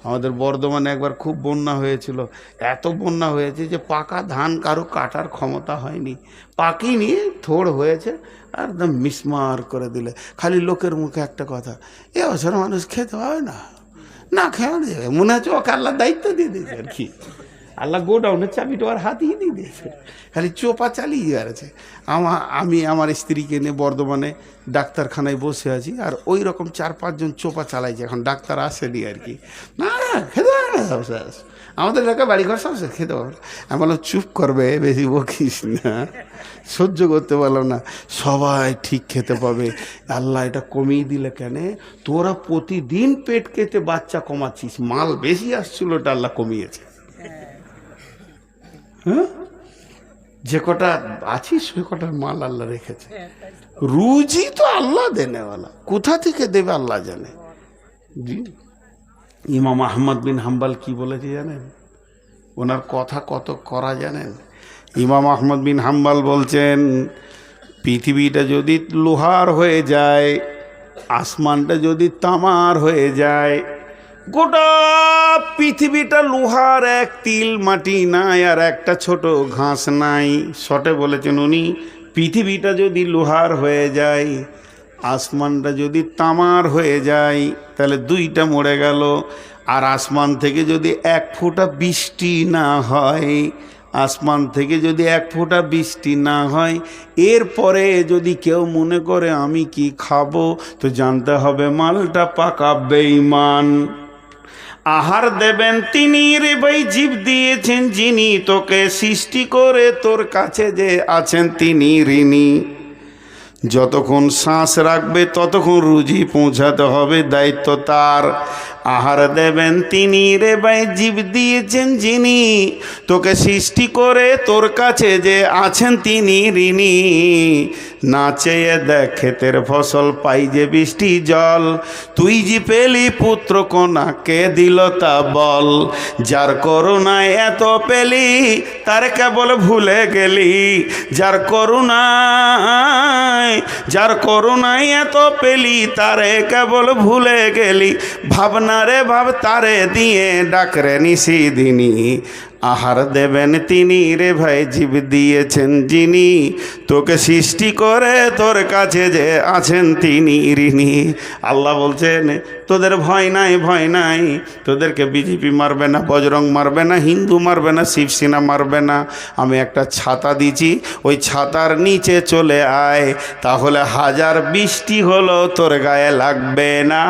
আমাদের বর্ধমানে একবার খুব বন্যা হয়েছিল। এত বন্যা হয়েছে যে পাকা ধান কারো কাটার ক্ষমতা হয়নি, পাকিনি, থোড় হয়েছে, একদম মিসমার করে দিলে। খালি লোকের মুখে একটা কথা, এ বছর মানুষ খেতে হবে না, না খেয়ে দেবে, মনে হচ্ছে ওকে আল্লাহ দায়িত্ব দিয়ে দিয়েছে আর কি। আল্লাহ গোডাউনের চাবিটা ওর হাতেই দিয়ে দিয়েছে, খালি চোপা চালিয়ে যাচ্ছে। আমি আমার স্ত্রীকে নিয়ে বর্ধমানে ডাক্তারখানায় বসে আছি, আর ওই রকম 4-5 জন চোপা চালাইছে। এখন ডাক্তার আসেনি আর কি। না খেতে হবে না, আমাদের এলাকায় বাড়িঘর সব খেতে হবে। আমি বললাম, চুপ করবে, বেশি বকিস না, সহ্য করতে পারলাম না। সবাই ঠিক খেতে পাবে। আল্লাহ এটা কমিয়ে দিলে কেন? তোরা প্রতিদিন পেট কেটে বাচ্চা কমাচ্ছিস, মাল বেশি আসছিল, ওটা আল্লাহ কমিয়েছে। হ্যাঁ, যে কটা আছিস সে কটার মাল আল্লাহ রেখেছে। রুজি তো আল্লাহ দেনেওয়ালা, কোথা থেকে দেবে আল্লাহ জানে। জি, ইমাম আহমদ বিন হাম্বল কি বলেছে জানেন? ওনার কথা কত করা জানেন? ইমাম আহমদ বিন হাম্বল বলছেন, পৃথিবীটা যদি লোহার হয়ে যায়, আসমানটা যদি তামার হয়ে যায়, গোটা পৃথিবীটা লোহার, এক তিল মাটি নাই আর একটা ছোট ঘাস নাই। শটে বলেছেন উনি, পৃথিবীটা যদি লোহার হয়ে যায়, আসমানটা যদি তামার হয়ে যায়, তাহলে দুইটা মরে গেল। আর আসমান থেকে যদি 1 ফোঁটা বৃষ্টি না হয়, আসমান থেকে যদি 1 ফোঁটা বৃষ্টি না হয়, এরপরে যদি কেউ মনে করে আমি কি খাবো, তো জানতে হবে মালটা পাকা বেঈমান। আহার দেবেন তিনি রে ভাই, জীব দিয়েছেন যিনি, তোকে সৃষ্টি করে তোর কাছে যে আছেন তিনি ঋণী। যতক্ষণ শ্বাস রাখবে ততক্ষণ রুজি পৌঁছাতে হবে, দায়িত্ব তার। আহার দেবেন তিনি রে ভাই, জীব দিয়েছেন যিনি, তোকে সৃষ্টি করে তোর কাছে যে আছেন তিনি ঋণী। না চেয়ে দেখ ক্ষেতের ফসল, পাই যে বৃষ্টি জল, তুই যে পেলি পুত্র কন্যা, কে দিল তা বল। যার করুণায় এত পেলি, তার কেবল ভুলে গেলি। যার করুণায় এত পেলি, তারে কেবল ভুলে গেলি। ভাবনা রে ভাব, তারে দিয়ে ডাকরে নিশি দিনী। আহার দেবেন তিনি রে ভাই, জীব দিয়েছেন যিনি, তোকে সৃষ্টি করে তোর কাছে যে আছেন তিনি ঋণী। আল্লাহ বলছেন তোদের ভয় নাই, ভয় নাই, তোদেরকে বিজেপি মারবে না, বজরং মারবে না, হিন্দু মারবে না, শিবসেনা মারবে না। আমি একটা ছাতা দিছি, ওই ছাতার নিচে চলে আয়, তাহলে হাজার বৃষ্টি হলো তোর গায়ে লাগবে না।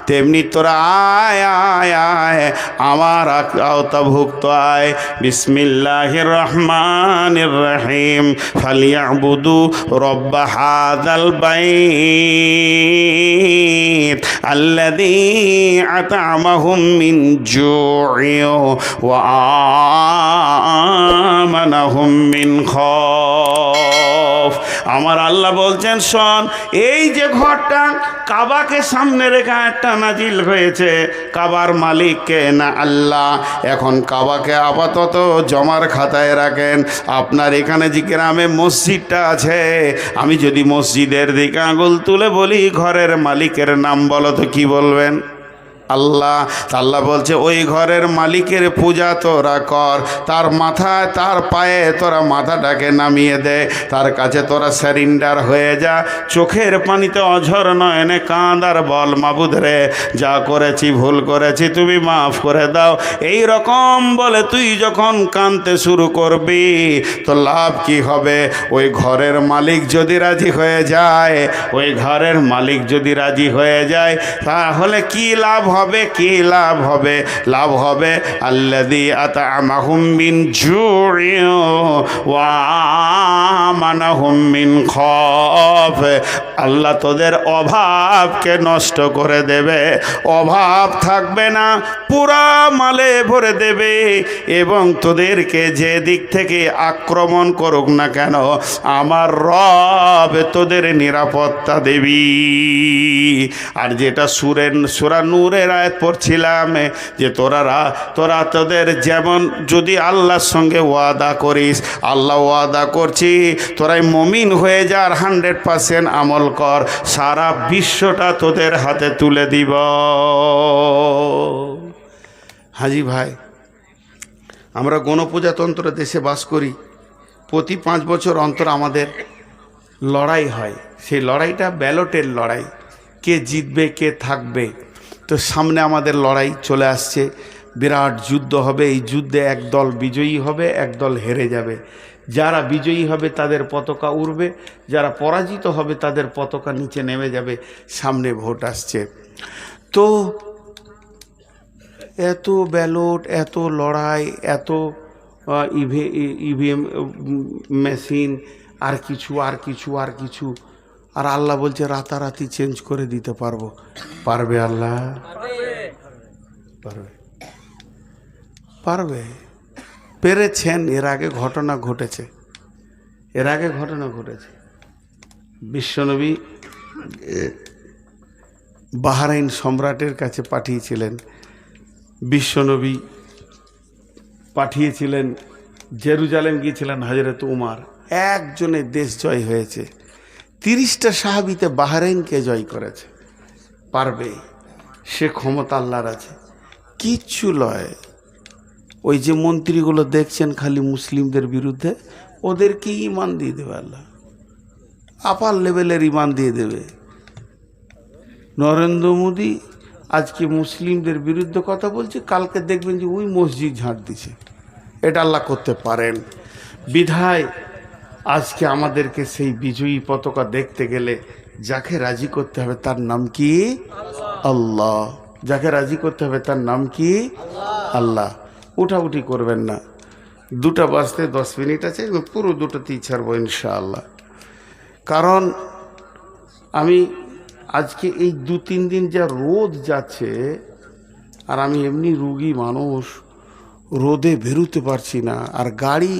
তেমনি তোরা আয় আয় আয়, আমার আওতাভুক্ত আয়। বিসমিল্লাহির রহমানির রহিম। ফালিয়াবুদু রব্ব হাযাল বাইত আল্লাযী আত'আমাহুম মিন জু'ইন ওয়া আমানাহুম মিন খাউফ। আমার আল্লাহ বলছেন, শোন, এই যে ঘরটা কাবাকে সামনে রেখে একটা নাজিল হয়েছে, কাবার মালিক কে না? আল্লাহ। এখন কাবাকে আপাতত জমার খাতায় রাখেন। আপনার এখানে যে গ্রামে মসজিদটা আছে, আমি যদি মসজিদের দিকে আঙুল তুলে বলি ঘরের মালিকের নাম বলো, তো কি বলবেন? আল্লাহ। আল্লাহ বলছে ওই ঘরের মালিকের পূজা তোরা কর, তার মাথায় তার পায়ে তোরা মাথাটাকে নামিয়ে দে, তার কাছে তোরা স্যারেন্ডার হয়ে যা, চোখের পানিতে অঝর নয়নে কাঁদ আর বল, মাবুদ রে যা করেছি ভুল করেছি তুমি মাফ করে দাও। এই রকম বলে তুই যখন কাঁদতে শুরু করবি তো লাভ কি হবে? ওই ঘরের মালিক যদি রাজি হয়ে যায়, ওই ঘরের মালিক যদি রাজি হয়ে যায়, তাহলে কি লাভ হবে? কি লাভ হবে? লাভ হবে আল্লাযী আত'আমাহুম মিন জু'ইন ওয়া আমানাহুম মিন খাউফ। আল্লাহ তোদের অভাবকে নষ্ট করে দেবে, অভাব থাকবে না, পুরা মালে ভরে দেবে, এবং তোদেরকে যে দিক থেকে আক্রমণ করুক না কেন আমার রব তোদের নিরাপত্তা দেবী। আর যেটা সূরা নূরের আয়াত পড়ছিলাম যে তোরা তোদের যেমন যদি আল্লাহর সঙ্গে ওয়াদা করিস, আল্লাহ ওয়াদা করছি তোরাই মুমিন হয়ে যা, 100% আমল কর, সারা বিশ্বটা তোদের হাতে তুলে দিব। হাজি ভাই, আমরা গণপ্রজাতন্ত্র দেশে বাস করি, প্রতি 5 বছর অন্তর আমাদের লড়াই হয়। সেই লড়াইটা ব্যালটের লড়াই, কে জিতবে কে থাকবে। তো সামনে আমাদের লড়াই চলে আসছে, বিরাট যুদ্ধ হবে। এই যুদ্ধে এক দল বিজয়ী হবে, এক দল হেরে যাবে। যারা বিজয়ী হবে তাদের পতাকা উড়বে, যারা পরাজিত হবে তাদের পতাকা নিচে নেমে যাবে। সামনে ভোট আসছে, তো এত ব্যালট, এত লড়াই, এত ইভিএম মেশিন, আর কিছু আর কিছু আর কিছু, আর আল্লাহ বলছে রাতারাতি চেঞ্জ করে দিতে পারবো। পারবে আল্লাহ? পারবে, পারবে, পেরেছেন। এর আগে ঘটনা ঘটেছে, বিশ্বনবী বাহরাইন সম্রাটের কাছে পাঠিয়েছিলেন, বিশ্বনবী পাঠিয়েছিলেন, জেরুজালেম গিয়েছিলেন হযরত উমর। একজনের দেশ জয় হয়েছে, 30টা সাহাবীতে বাহরাইনকে জয় করেছে। পারবে, সে ক্ষমতা আল্লাহর আছে, কিচ্ছু লয়। ওই যে মন্ত্রীগুলো দেখছেন খালি মুসলিমদের বিরুদ্ধে, ওদেরকে ইমান দিয়ে দেবে আল্লাহ, আপার লেভেলের ইমান দিয়ে দেবে। নরেন্দ্র মোদী আজকে মুসলিমদের বিরুদ্ধে কথা বলছে, কালকে দেখবেন যে ওই মসজিদ ঝাঁট দিছে। এটা আল্লাহ করতে পারেন। বিধায় আজকে আমাদেরকে সেই বিজয়ী পতাকা দেখতে গেলে যাকে রাজি করতে হবে তার নাম কি? আল্লাহ। যাকে রাজি করতে হবে তার নাম কি? আল্লাহ। উঠাউঠি করবেন না। 2টা বাজতে 10 মিনিট আছে, পুরো 2টাতেই ছাড়বো ইনশাআল্লাহ। কারণ আমি আজকে এই 2-3 দিন যা রোদ যাচ্ছে, আর আমি এমনি রুগী মানুষ, রোদে বেরোতে পারছি না। আর গাড়ি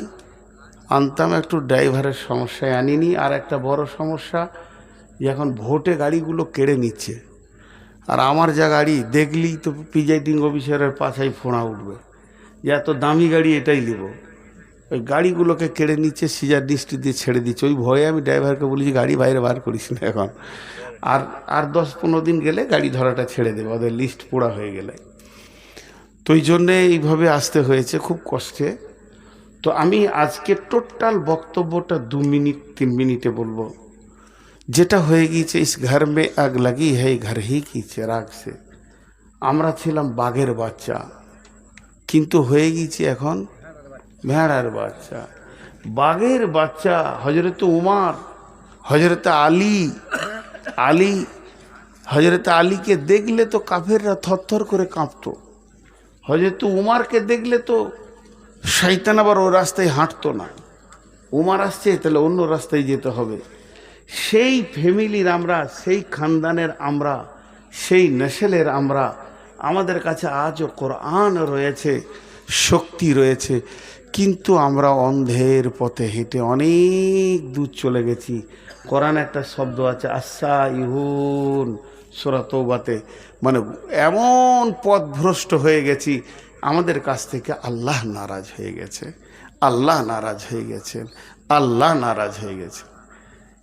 আনতাম, একটু ড্রাইভারের সমস্যায় আনিনি। আর একটা বড় সমস্যা, যে এখন ভোটে গাড়িগুলো কেড়ে নিচ্ছে। আর আমার যা গাড়ি দেখলেই তো প্রিজাইডিং অফিসারের পাছায় ফোঁড়া উঠবে যে এত দামি গাড়ি, এটাই নেব। ওই গাড়িগুলোকে কেড়ে নিচ্ছে, সিজার দৃষ্টি দিয়ে ছেড়ে দিচ্ছে। ওই ভয়ে আমি ড্রাইভারকে বলেছি গাড়ি বাইরে বার করিস না এখন, আর 10-15 দিন গেলে গাড়ি ধরাটা ছেড়ে দেবে, ওদের লিস্ট পোড়া হয়ে গেলে। তো এই জন্যে এইভাবে আসতে হয়েছে খুব কষ্টে। তো আমি আজকে টোটাল বক্তব্যটা 2 মিনিট 3 মিনিটে বলবো। যেটা হয়ে গিয়েছে, ইস ঘর মে আগ লাগি হ্যাঁ ঘর হি কি চেরাগ সে। আমরা ছিলাম বাঘের বাচ্চা, কিন্তু হয়ে গিয়েছি এখন ভেড়ার বাচ্চা। বাঘের বাচ্চা হজরত উমর, হজরত আলী, হজরত আলীকে দেখলে তো কাফেররা থরথর করে কাঁপতো। হজরত উমরকে দেখলে তো শয়তান আবার ও রাস্তায় হাঁটতো না। উমর আসছে তাহলে অন্য রাস্তায় যেতে হবে। সেই ফ্যামিলির আমরা, সেই খানদানের আমরা, সেই নেসেলের আমরা। আমাদের কাছে আজও কোরআন রয়েছে, শক্তি রয়েছে, কিন্তু আমরা অন্ধের পথে হেঁটে অনেক দূর চলে গেছি। কোরআন একটা শব্দ আছে আচ্ছা ইহুন সূরা তওবাতে, মানে এমন পথভ্রষ্ট হয়ে গেছি, আমাদের কাছ থেকে আল্লাহ নারাজ হয়ে গেছে, আল্লাহ নারাজ হয়ে গেছেন, আল্লাহ নারাজ হয়ে গেছে।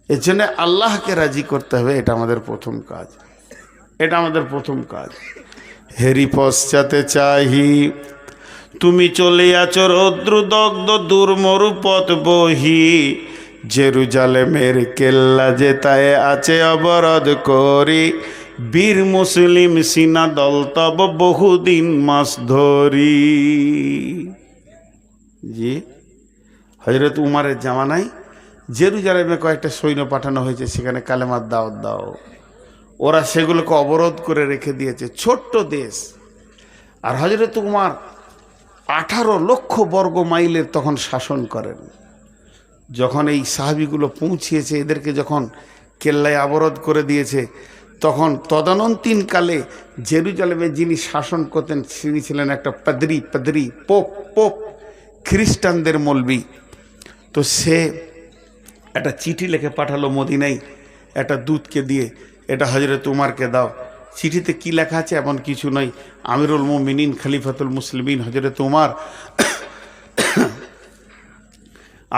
এর জন্য আল্লাহকে রাজি করতে হবে, এটা আমাদের প্রথম কাজ, এটা আমাদের প্রথম কাজ। হেরি পশ্চাতে চাহি তুমি চলিয়াছ রৌদ্রদগ্ধ দুর্মরু পথ বহি, জেরুজালেমের কেল্লা যেতায় আছে অবরোধ করি, বীর মুসলিম সিনা দল তব বহুদিন মাস ধরি। জি, হজরত উমারের জামানায় জেরুজালেমে কয়েকটা সৈন্য পাঠানো হয়েছে, সেখানে কালেমার দাওয়াত দাও। ওরা সেগুলোকে অবরোধ করে রেখে দিয়েছে, ছোট্ট দেশ। আর হজরত উমার 18 লক্ষ বর্গ মাইলের তখন শাসন করেন। যখন এই সাহাবিগুলো পৌঁছিয়েছে, এদেরকে যখন কেল্লায় অবরোধ করে দিয়েছে, তখন তদানীন্তনকালে জেরুজালেমে যিনি শাসন করতেন তিনি ছিলেন একটা পাদ্রী পোপ, খ্রিস্টানদের মৌলবি। তো সে একটা চিঠি লিখে পাঠালো মদিনায় একটা দূতকে দিয়ে, এটা হজরত উমারকে দাও। চিঠিতে কি লেখা আছে এমন কিছু নয়, আমিরুল মুমিনিন খলিফাতুল মুসলিমিন হজরত উমার,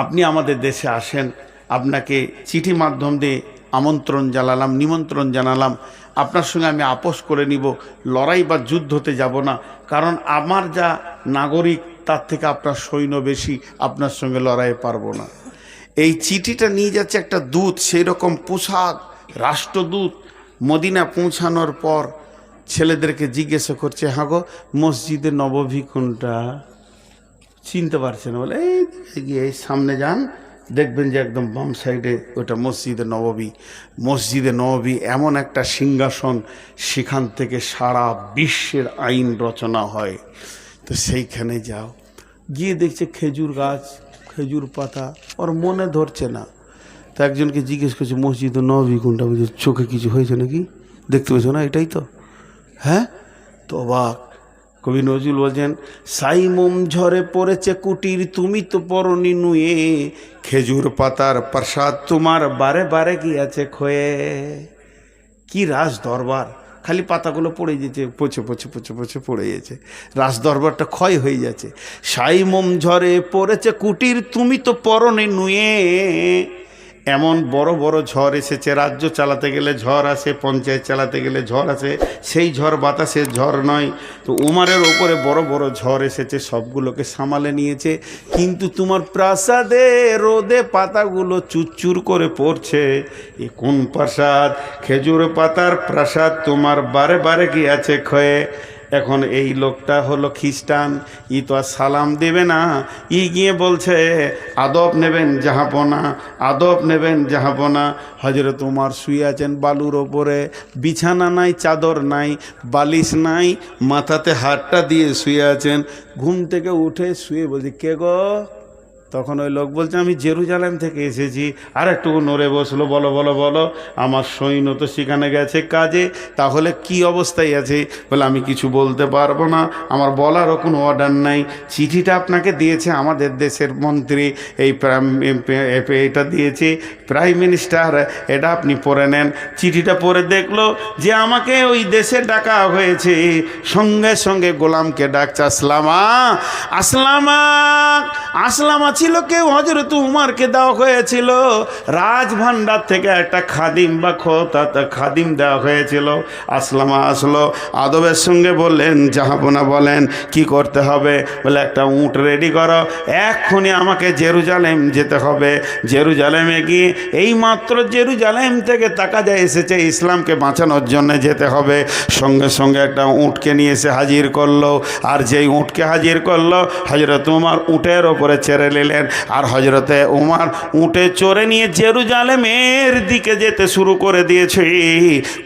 আপনি আমাদের দেশে আসেন, আপনাকে চিঠি মাধ্যম দিয়ে আমন্ত্রণ জানালাম, নিমন্ত্রণ জানালাম। আপনার সঙ্গে আমি আপোষ করে নিব, লড়াই বা যুদ্ধতে যাব না, কারণ আমার যা নাগরিক তার থেকে আপনার সৈন্য বেশি, আপনার সঙ্গে লড়াইয়ে পারবো না। এই চিঠিটা নিয়ে যাচ্ছে একটা দূত, সেই রকম পোশাক, রাষ্ট্রদূত। মদিনা পৌঁছানোর পর ছেলেদেরকে জিজ্ঞাসা করছে, হ্যাঁ গো মসজিদে নববী কোনটা? চিনতে পারছে না। বলে এই সামনে যান, দেখবেন যে একদম বাম সাইডে ওটা মসজিদে নববী। মসজিদে নববী এমন একটা সিংহাসন, সেখান থেকে সারা বিশ্বের আইন রচনা হয়। তো সেইখানে যাও, গিয়ে দেখছে খেজুর গাছ, খেজুর পাতা, ওর মনে ধরছে না। তো একজনকে জিজ্ঞেস করছে মসজিদে নববী কোনটা? বুঝে চোখে কিছু হয়েছে নাকি, দেখতে পেয়েছো না, এটাই তো। হ্যাঁ, তো অবাক। কবি নজরুল বলছেন, সাই মোম ঝরে পড়েছে কুটির, তুমি তো পরনি নুয়ে, খেজুর পাতার প্রসাদ তোমার বারে বারে গিয়াছে ক্ষয়ে। কি রাজ দরবার, খালি পাতাগুলো পড়ে যেছে, পচে পচে পচে পচে পড়ে গেছে, রাজ দরবারটা ক্ষয় হয়ে যাচ্ছে। সাই মোম ঝরে পড়েছে কুটির, তুমি তো পরনে নুয়ে। এমন বড় বড় ঝড় এসেছে, রাজ্য চালাতে গেলে ঝড় আসে, পঞ্চায়েত চালাতে গেলে ঝড় আসে, সেই ঝড় বাতাসের ঝড় নয়। তো উমারের ওপরে বড় বড় ঝড় এসেছে, সবগুলোকে সামালে নিয়েছে, কিন্তু তোমার প্রাসাদে রোদে পাতাগুলো চুরচুর করে পড়ছে। এ কোন প্রাসাদ? খেজুর পাতার প্রাসাদ তোমার বারে বারে গিয়াছে ক্ষয়ে। এখন এই লোকটা হলো খ্রিস্টান, ই তো আর সালাম দেবে না, ই গিয়ে বলছে আদব নেবেন জাহাপনা, আদব নেবেন জাহাপনা। হজরত উমর শুয়ে আছেন বালুর ওপরে, বিছানা নাই, চাদর নাই, বালিশ নাই, মাথাতে হাতটা দিয়ে শুয়ে আছেন। ঘুম থেকে উঠে শুয়ে বলছি কে গো? তখন ওই লোক বলছে আমি জেরুজালেম থেকে এসেছি। আর একটু নড়ে বসলো, বলো বলো বলো। আমার সৈন্য তো সেখানে গেছে কাজে, তাহলে কি অবস্থায় আছে? বলে আমি কিছু বলতে পারবো না, আমার বলারও কোনো অর্ডার নাই। চিঠিটা আপনাকে দিয়েছে আমাদের দেশের মন্ত্রী, এই এটা দিয়েছে প্রাইম মিনিস্টার, এটা আপনি পড়ে নেন। চিঠিটা পড়ে দেখলো যে আমাকে ওই দেশে ডাকা হয়েছে। সঙ্গে সঙ্গে গোলামকে ডাকছে, আসলামা আসলামা আসলামা ছিল কেউ হযরত উমরকে দেওয়া হয়েছিল রাজভান্ডার থেকে একটা খাদিম বা খাদিম দেওয়া হয়েছিল। আসলামা আসলো, আদবের সঙ্গে বললেন জাহাপনা বলেন কি করতে হবে? বলে একটা উট রেডি করো, এক্ষুনি আমাকে জেরুজালেম যেতে হবে। জেরুজালেমে গিয়ে এই মাত্র জেরুজালেম থেকে তাকাজা এসেছে, ইসলামকে বাঁচানোর জন্য যেতে হবে। সঙ্গে সঙ্গে একটা উটকে নিয়ে এসে হাজির করলো, আর যেই উটকে হাজির করলো হযরত উমর উটের ওপরে ছেড়ে নিলেন, আর হযরতে উমর উটে চড়ে নিয়ে জেরুজালেমের দিকে যেতে শুরু করে দিয়েছে।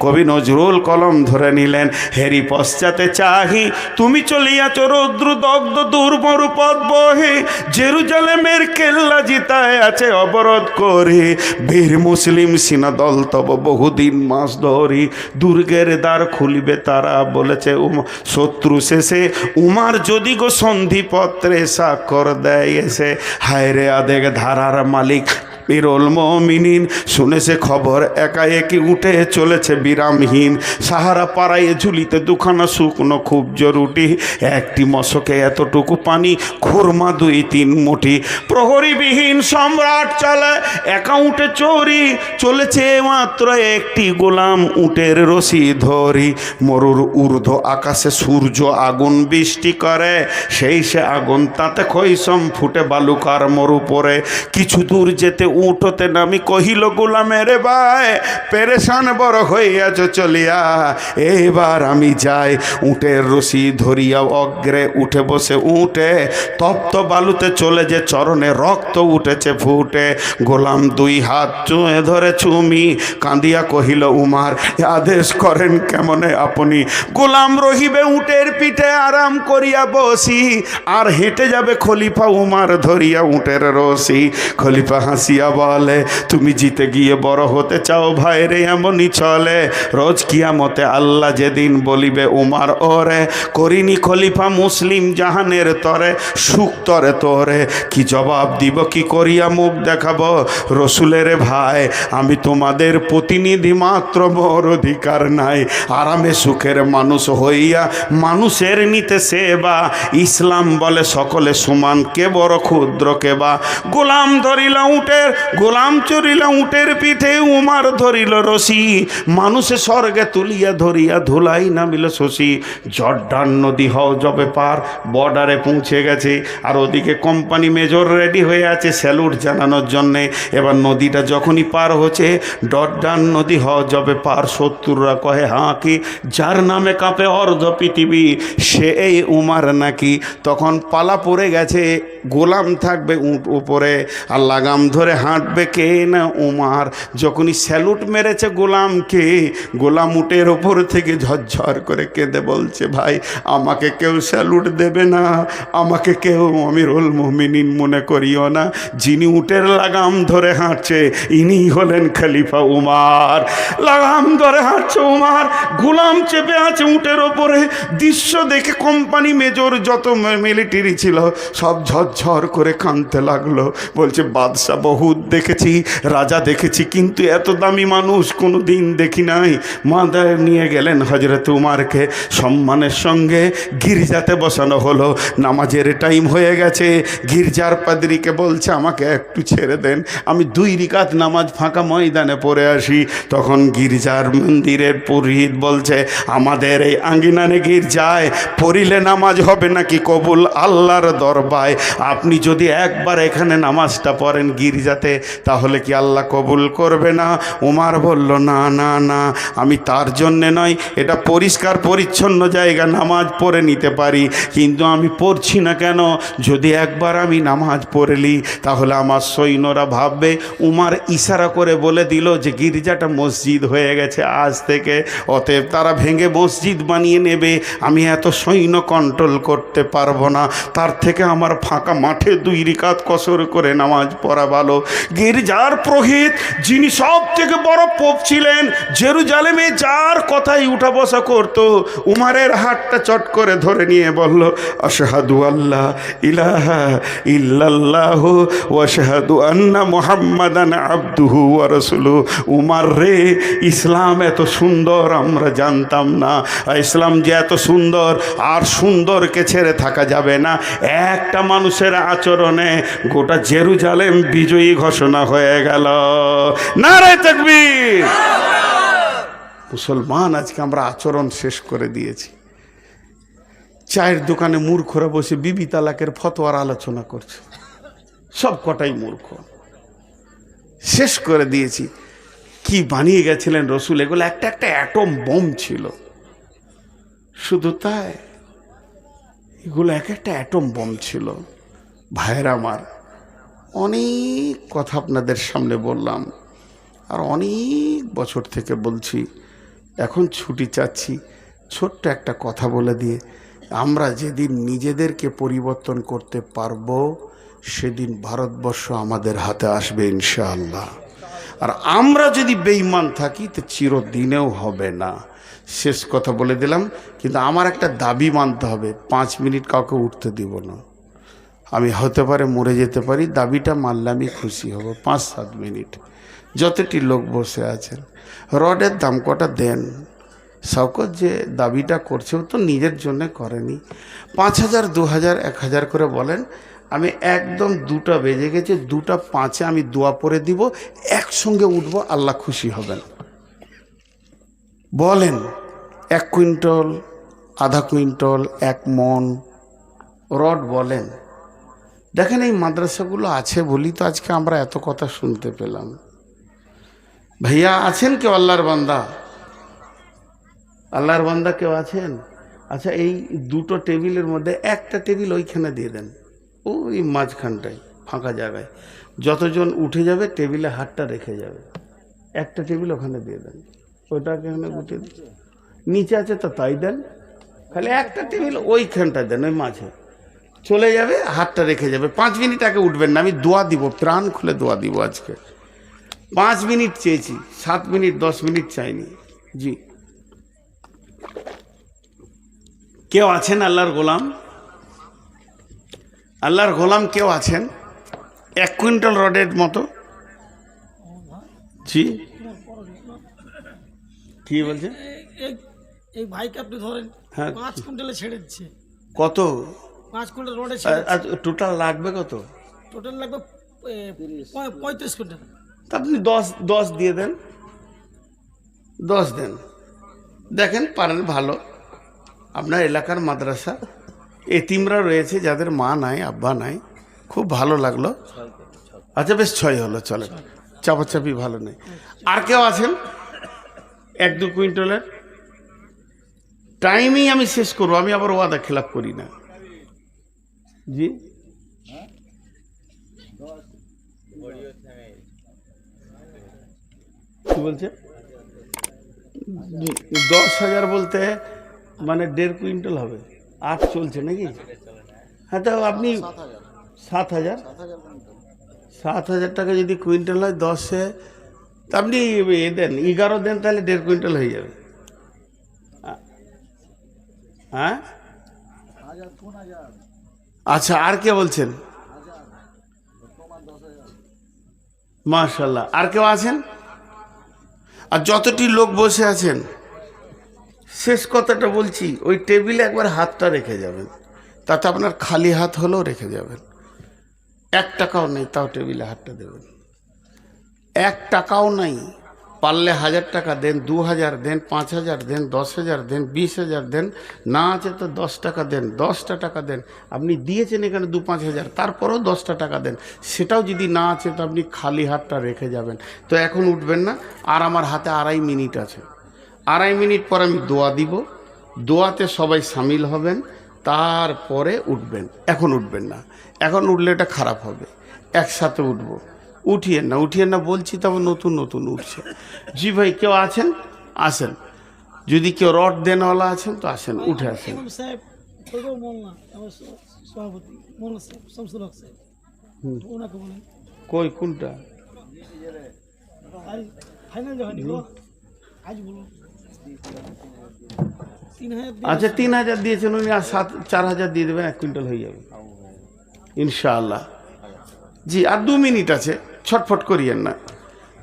কবি নজরুল কলম ধরে নিলেন, হেরি পশ্চাতে চাহি তুমি চলিয়াছ রৌদ্র দগ্ধ দুর্মরু পথ বহে, জেরুজালেমের কেল্লা জিতায় আছে অবরোধ করে, বীর মুসলিম সিনাদল তব বহুদিন মাস ধরি, দুর্গের দ্বার খুলিবে তারা বলেছে শত্রু শেষে, উমার যদি গো সন্ধিপত্রে স্বাক্ষর দেয় এসে, হায় রে আদেক ধারার মালিক বিরল মুমিনিন, শুনেছে খবর একাএকি উঠে চলেছে বিরামহীন, সাহারা পাড়ায় ঝুলিতে দুখানা শুকনো খুব জরুরি, একটি মশকে এতটুকু পানি, খুরমা 2-3 মুঠি, প্রহরীবিহীন সম্রাট চালায় একা উঠে চোরি, চলেছে মাত্র একটি গোলাম উটের রশি ধরি, মরুর ঊর্ধ্ব আকাশে সূর্য আগুন বৃষ্টি করে, সেই সে আগুন তাতে খৈসম ফুটে বালুকার মরু পরে, কিছু দূর যেতে উঠতে নামি কহিল গোলামের ভাই, পেরেশান বড় হইয়াছ চলিয়া, এবার আমি যাই। উটের রশি ধরিয়া অগ্রে উঠে বসে উঠে, তপ্ত বালুতে চলে যে চরণে রক্ত উঠেছে ফুটে, গোলাম 2 হাত চুয়ে ধরে চুমি কাঁদিয়া কহিল উমার, আদেশ করেন কেমনে আপনি? গোলাম রহিবে উটের পিঠে আরাম করিয়া বসি, আর হেঁটে যাবে খলিফা উমার ধরিয়া উটের রশি। খলিফা হাসিয়া বলে, তুমি জিতে গিয়ে বড় হতে চাও ভাই রে, এমনই চলে, রোজ কিয়ামতে আল্লাহ যেদিন বলিবে উমার ওরে, করিনি খলিফা মুসলিম জাহানের তরে, সুখ তরে তোরে, কি জবাব দিব কি করিয়া মুখ দেখাবো? রসুলের ভাই আমি তোমাদের প্রতিনিধি মাত্র, মোর অধিকার নাই, আরামে সুখের মানুষ হইয়া মানুষের নিতে সেবা, ইসলাম বলে সকলে সমান, কে বড় ক্ষুদ্র কে বা। গোলাম ধরিল উটের, গোলাম চড়িল উটের পিঠে, উমার ধরিল রশি, মানুষে স্বর্গে তুলিয়া ধরিয়া ধুলাই নামিল শশী। জর্ডান নদী হও যবে পার, বর্ডারে পৌঁছে গেছে, আর ওদিকে কোম্পানি মেজর রেডি হয়ে আছে স্যালুট জানানোর জন্যে। এবার নদীটা যখনই পার হচ্ছে, জর্ডান নদী হও যবে পার, শত্রুরা কহে হাঁ কি, যার নামে কাঁপে অর্ধ পৃথিবী সে এই উমার নাকি। তখন পালা পড়ে গেছে, গোলাম থাকবে উট উপরে, আর লাগাম ধরে হাঁটবে কে না উমার। যখনই স্যালুট মেরেছে গোলামকে, গোলাম উটের ওপর থেকে ঝরঝর করে কেঁদে বলছে, ভাই আমাকে কেউ স্যালুট দেবে না, আমাকে কেউ আমিরুল মুমিনিন মনে করিও না, যিনি উটের লাগাম ধরে হাঁটছে ইনি হলেন খলিফা উমার। লাগাম ধরে হাঁটছে উমার, গোলাম চেপে আছে উটের ওপরে। দৃশ্য দেখে কোম্পানি মেজর যত মিলিটারি ছিল সব ঝরঝর করে কাঁদতে লাগলো, বলছে বাদশা বহুত দেখেছি, রাজা দেখেছি, কিন্তু এত দামি মানুষ কোনো দিন দেখি নাই। মাদায় নিয়ে গেলেন হযরত উমারকে, সম্মানের সঙ্গে গির্জাতে বসানো হলো। নামাজের টাইম হয়ে গেছে, গির্জার পাদ্রীকে বলছে আমাকে একটু ছেড়ে দেন, আমি 2 রিকাত নামাজ ফাঁকা ময়দানে পড়ে আসি। তখন গির্জার মন্দিরের পুরোহিত বলছে, আমাদের এই আঙ্গিনানে গির্জায় পড়িলে নামাজ হবে নাকি কবুল আল্লাহর দরবায়? আপনি যদি একবার এখানে নামাজটা পড়েন গির্জাতে, তাহলে কি আল্লাহ কবুল করবে না? উমার বলল, না না না, আমি তার জন্যে নয়, এটা পরিষ্কার পরিচ্ছন্ন জায়গা, নামাজ পড়ে নিতে পারি, কিন্তু আমি পড়ছি না কেন? যদি একবার আমি নামাজ পড়লি তাহলে আমার সৈন্যরা ভাববে। উমার ইশারা করে বলে দিল যে গির্জাটা মসজিদ হয়ে গেছে আজ থেকে, অতএব তারা ভেঙে মসজিদ বানিয়ে নেবে, আমি এত সৈন্য কন্ট্রোল করতে পারবো না, তার থেকে আমার ফাঁকা মাঠে 2 রাকাত কসর করে নামাজ পড়া ভালো। গির্জার পুরোহিত, যিনি সব থেকে বড় পোপ ছিলেন জেরুজালেমে, যার কথাই উঠা বসা করত, উমারের হাতটা চট করে ধরে নিয়ে বলল, আশহাদু আল্লাহ ইলাহা ইল্লাল্লাহু ওয়া আশহাদু আন্না মুহাম্মাদান আবদুহু ওয়া রাসূলুহু। উমার রে, ইসলাম এত সুন্দর আমরা জানতাম না, ইসলাম যে এত সুন্দর, আর সুন্দরকে ছেড়ে থাকা যাবে না। একটা মানুষের আচরণে গোটা জেরুজালেম বিজয়ী ঘোষণা হয়ে গেল। নারে তাকবীর! মুসলমান, আজকে আমরা আচরণ শেষ করে দিয়েছি। চায়ের দোকানে মূর্খরা বসে বিবি তালাকের ফতোয়ার আলোচনা করছে, সব কটাই মূর্খ। শেষ করে দিয়েছি। কি বানিয়ে গেছিলেন রসুল, এগুলো একটা একটা অ্যাটম বোম ছিল। শুধু তাই, এগুলো এক একটা অ্যাটম বোম ছিল। ভাইয়েরা আমার, অনেক কথা আপনাদের সামনে বললাম, আর অনেক বছর থেকে বলছি, এখন ছুটি চাচ্ছি ছোট্ট একটা কথা বলে দিয়ে। আমরা যেদিন নিজেদেরকে পরিবর্তন করতে পারবো, সেদিন ভারতবর্ষ আমাদের হাতে আসবে ইনশাআল্লাহ। আর আমরা যদি বেঈমান থাকি তো চিরদিনেও হবে না। শেষ কথা বলে দিলাম, কিন্তু আমার একটা দাবি মানতে হবে, 5 মিনিট কাউকে উঠতে দিব না। আমি হতে পারে মরে যেতে পারি, দাবিটা মানলে আমি খুশি হব। 5-7 মিনিট যতটি লোক বসে আছেন, রডের দাম কটা দেন। শওকত যে দাবিটা করছে ও তো নিজের জন্য করেনি। 5000, 2000, 1000 করে বলেন, আমি একদম 2টা বেজে গেছে, 2টা 5-এ আমি দোয়া পড়ে দিব, একসঙ্গে উঠবো, আল্লাহ খুশি হবেন। বলেন 1 কুইন্টাল, আধা কুইন্টাল, 1 মন রড বলেন। দেখেন, এই মাদ্রাসাগুলো আছে বলি তো আজকে আমরা এত কথা শুনতে পেলাম। ভাইয়া আছেন কেউ আল্লাহর বান্দা? আল্লাহর বান্দা কেউ আছেন? আচ্ছা, এই 2টো টেবিলের মধ্যে একটা টেবিল ওইখানে দিয়ে দেন, ওই মাঝখানটায় ফাঁকা জায়গায়। যতজন উঠে যাবে টেবিলে হাতটা রেখে যাবে, একটা টেবিল ওখানে দিয়ে দেন। ওইটাকে এখানে গুটে নিচে আছে তো তাই দেন, খালি একটা টেবিল ওইখানটায় দেন, ওই মাঝে চলে যাবে, হাতটা রেখে যাবে। 5 মিনিট আগে উঠবেন না, আমি দোয়া দিব, প্রাণ খুলে দোয়া দিব। আজকে 5 মিনিট চেয়েছি, 7 মিনিট 10 মিনিট চাইনি। জি, কেউ আছেন আল্লাহর গোলাম? আল্লাহর গোলাম কেউ আছেন 1 কুইন্টাল রডের মতো? জি, কি বলছেন? এই ভাইকে আপনি ধরেন, হ্যাঁ, 5 কুইন্টালে ছেড়ে দিচ্ছে। কত 5 কুইন্টাল রডে ছেড়ে টোটাল লাগবে? কত টোটাল লাগবে? 35 কুইন্টাল। তা আপনি 10 দিয়ে দেন, 10 দেন। দেখেন পারেন, ভালো। আপনার এলাকার মাদ্রাসা, এতিমরা রয়েছে যাদের মা নাই, আব্বা নাই, খুব ভালো লাগলো। আচ্ছা, বেশ 6 হলো, চলে, চাপাচাপি ভালো নেই। আর কেউ আছেন 1-2 কুইন্টালের? টাইমেই আমি শেষ করবো, আমি আবার ওয়াদা খেলাপ করি না। জি, কি বলছে? 10,000 বলতে মানে 1.5 কুইন্টাল হবে। 8 চলছে নাকি? হ্যাঁ, তো আপনি 7,000 টাকা যদি কুইন্টাল হয় 10-এ, তা আপনি দেন 11 দেন, তাহলে 1.5 কুইন্টাল হয়ে যাবে। হ্যাঁ, আচ্ছা, আর কে বলছেন? মাশাআল্লাহ। আর কেউ আছেন? আর যতটি লোক বসে আছেন, শেষ কথাটা বলছি, ওই টেবিলে একবার হাতটা রেখে যাবেন, তাতে আপনার খালি হাত হলেও রেখে যাবেন। 1 টাকাও নেই, তাও টেবিলে হাতটা দেবেন। 1 টাকাও নাই, পারলে 1000 টাকা দেন, 2000 দেন, 5000 দেন, 10,000 দেন, 20,000 দেন, না আছে তো 10 টাকা দেন, 10টা টাকা দেন। আপনি দিয়েছেন এখানে 2-5 হাজার, তারপরেও 10টা টাকা দেন। সেটাও যদি না আছে তো আপনি খালি হাতটা রেখে যাবেন। তো এখন উঠবেন না, আর আমার হাতে 2.5 মিনিট আছে। 2.5 মিনিট পর আমি দোয়া দিব, দোয়াতে সবাই সামিল হবেন, তারপরে উঠবেন। এখন উঠবেন না, এখন উঠলে এটা খারাপ হবে। একসাথে উঠবো। উঠিয়েন না বলছি, তবে নতুন নতুন উঠছে। জি ভাই, কেউ আছেন? আসেন। যদি কেউ রড দেনওয়ালা আছেন তো আসেন, উঠে আসেন। ইমাম সাহেব তোকেও মোল্লা, আমার সভাপতি মোল্লা সাহেব শামসুল হক সাহেব, ওনাকে বলেন। কই কোনটা? আজ ফাইনাল যখন নিব আজ বলুন 3000 আচ্ছা 3000 দিয়েছেন উনি, আর 4,000 দিয়ে দেবেন, 1 কুইন্টাল হয়ে যাবে ইনশাআল্লাহ। জি, আর 2 মিনিট আছে, ছটফট করিয়েন না।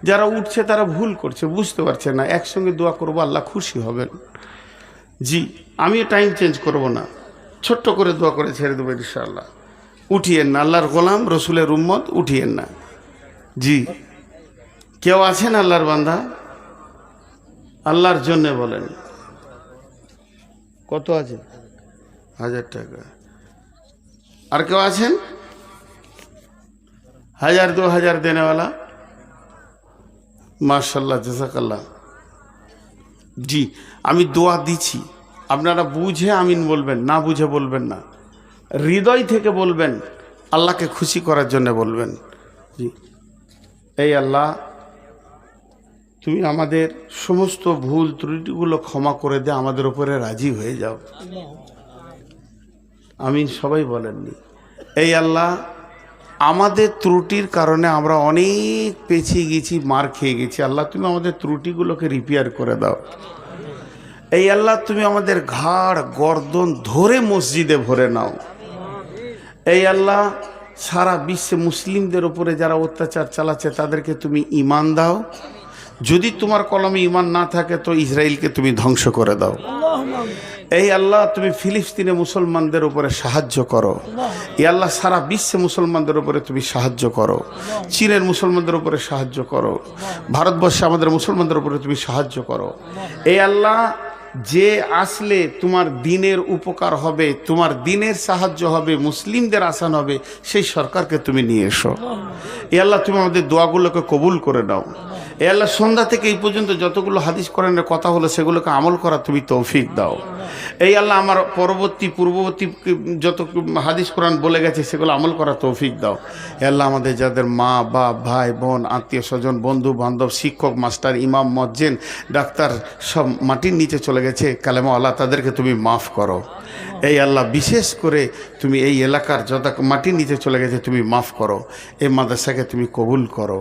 যারা উঠছে তারা ভুল করছে, বুঝতে পারছে না। একসঙ্গে দোয়া করবো, আল্লাহ খুশি হবেন। জি, আমিও টাইম চেঞ্জ করব না, ছোট্ট করে দোয়া করে ছেড়ে দেবো ইনশাআল্লাহ। উঠিয়েন না, আল্লাহর গোলাম রসুলের উম্মত, উঠিয়েন না। জি, কেউ আছেন আল্লাহর বান্দা? আল্লাহর জন্যে বলেন। কত আছে? 1000 টাকা। আর কেউ আছেন? 1000-2000 দেনেওয়ালা? মাশাআল্লাহ, জাযাকাল্লাহ। জি, আমি দোয়া দিচ্ছি, আপনারা বুঝে আমিন বলবেন, না বুঝে বলবেন না, হৃদয় থেকে বলবেন, আল্লাহকে খুশি করার জন্য বলবেন। জি, এই আল্লাহ, তুমি আমাদের সমস্ত ভুল ত্রুটিগুলো ক্ষমা করে দে, আমাদের উপরে রাজি হয়ে যাও। আমিন সবাই বলেননি? এই আল্লাহ, আমাদের ত্রুটির কারণে আমরা অনেক পেছিয়ে গেছি, মার খেয়ে গেছি। আল্লাহ, তুমি আমাদের ত্রুটিগুলোকে রিপেয়ার করে দাও। এই আল্লাহ, তুমি আমাদের ঘাড় গর্দন ধরে মসজিদে ভরে নাও। এই আল্লাহ, সারা বিশ্বে মুসলিমদের উপরে যারা অত্যাচার চালাচ্ছে তাদেরকে তুমি ঈমান দাও। যদি তোমার কলমে ঈমান না থাকে তো ইসরায়েলকে তুমি ধ্বংস করে দাও। এই আল্লাহ, তুমি ফিলিস্তিনে মুসলমানদের উপরে সাহায্য করো। এই আল্লাহ, সারা বিশ্বে মুসলমানদের উপরে তুমি সাহায্য করো। চীনের মুসলমানদের উপরে সাহায্য করো। ভারতবর্ষে আমাদের মুসলমানদের উপরে তুমি সাহায্য করো। এই আল্লাহ, যে আসলে তোমার দিনের উপকার হবে, তোমার দিনের সাহায্য হবে, মুসলিমদের আসান হবে, সেই সরকারকে তুমি নিয়ে এসো। এই আল্লাহ, তুমি আমাদের দোয়াগুলোকে কবুল করে নাও। এই আল্লাহ, সন্ধ্যা থেকে এই পর্যন্ত যতগুলো হাদিস কোরআনের কথা হলো সেগুলোকে আমল করা তুমি তৌফিক দাও। এই আল্লাহ, আমার পূর্ববর্তী যত হাদিস কোরআন বলে গেছে সেগুলো আমল করা তৌফিক দাও। এই আল্লাহ, আমাদের যাদের মা বাপ ভাই বোন আত্মীয় স্বজন বন্ধু বান্ধব শিক্ষক মাস্টার ইমাম মজ্জেন ডাক্তার সব মাটির নিচে চলে গেছে কালেমা আল্লাহ, তাদেরকে তুমি মাফ করো। এই আল্লাহ, বিশেষ করে তুমি এই এলাকার যত মাটির নিচে চলে গেছে তুমি মাফ করো। এই মাদ্রাসাকে তুমি কবুল করো।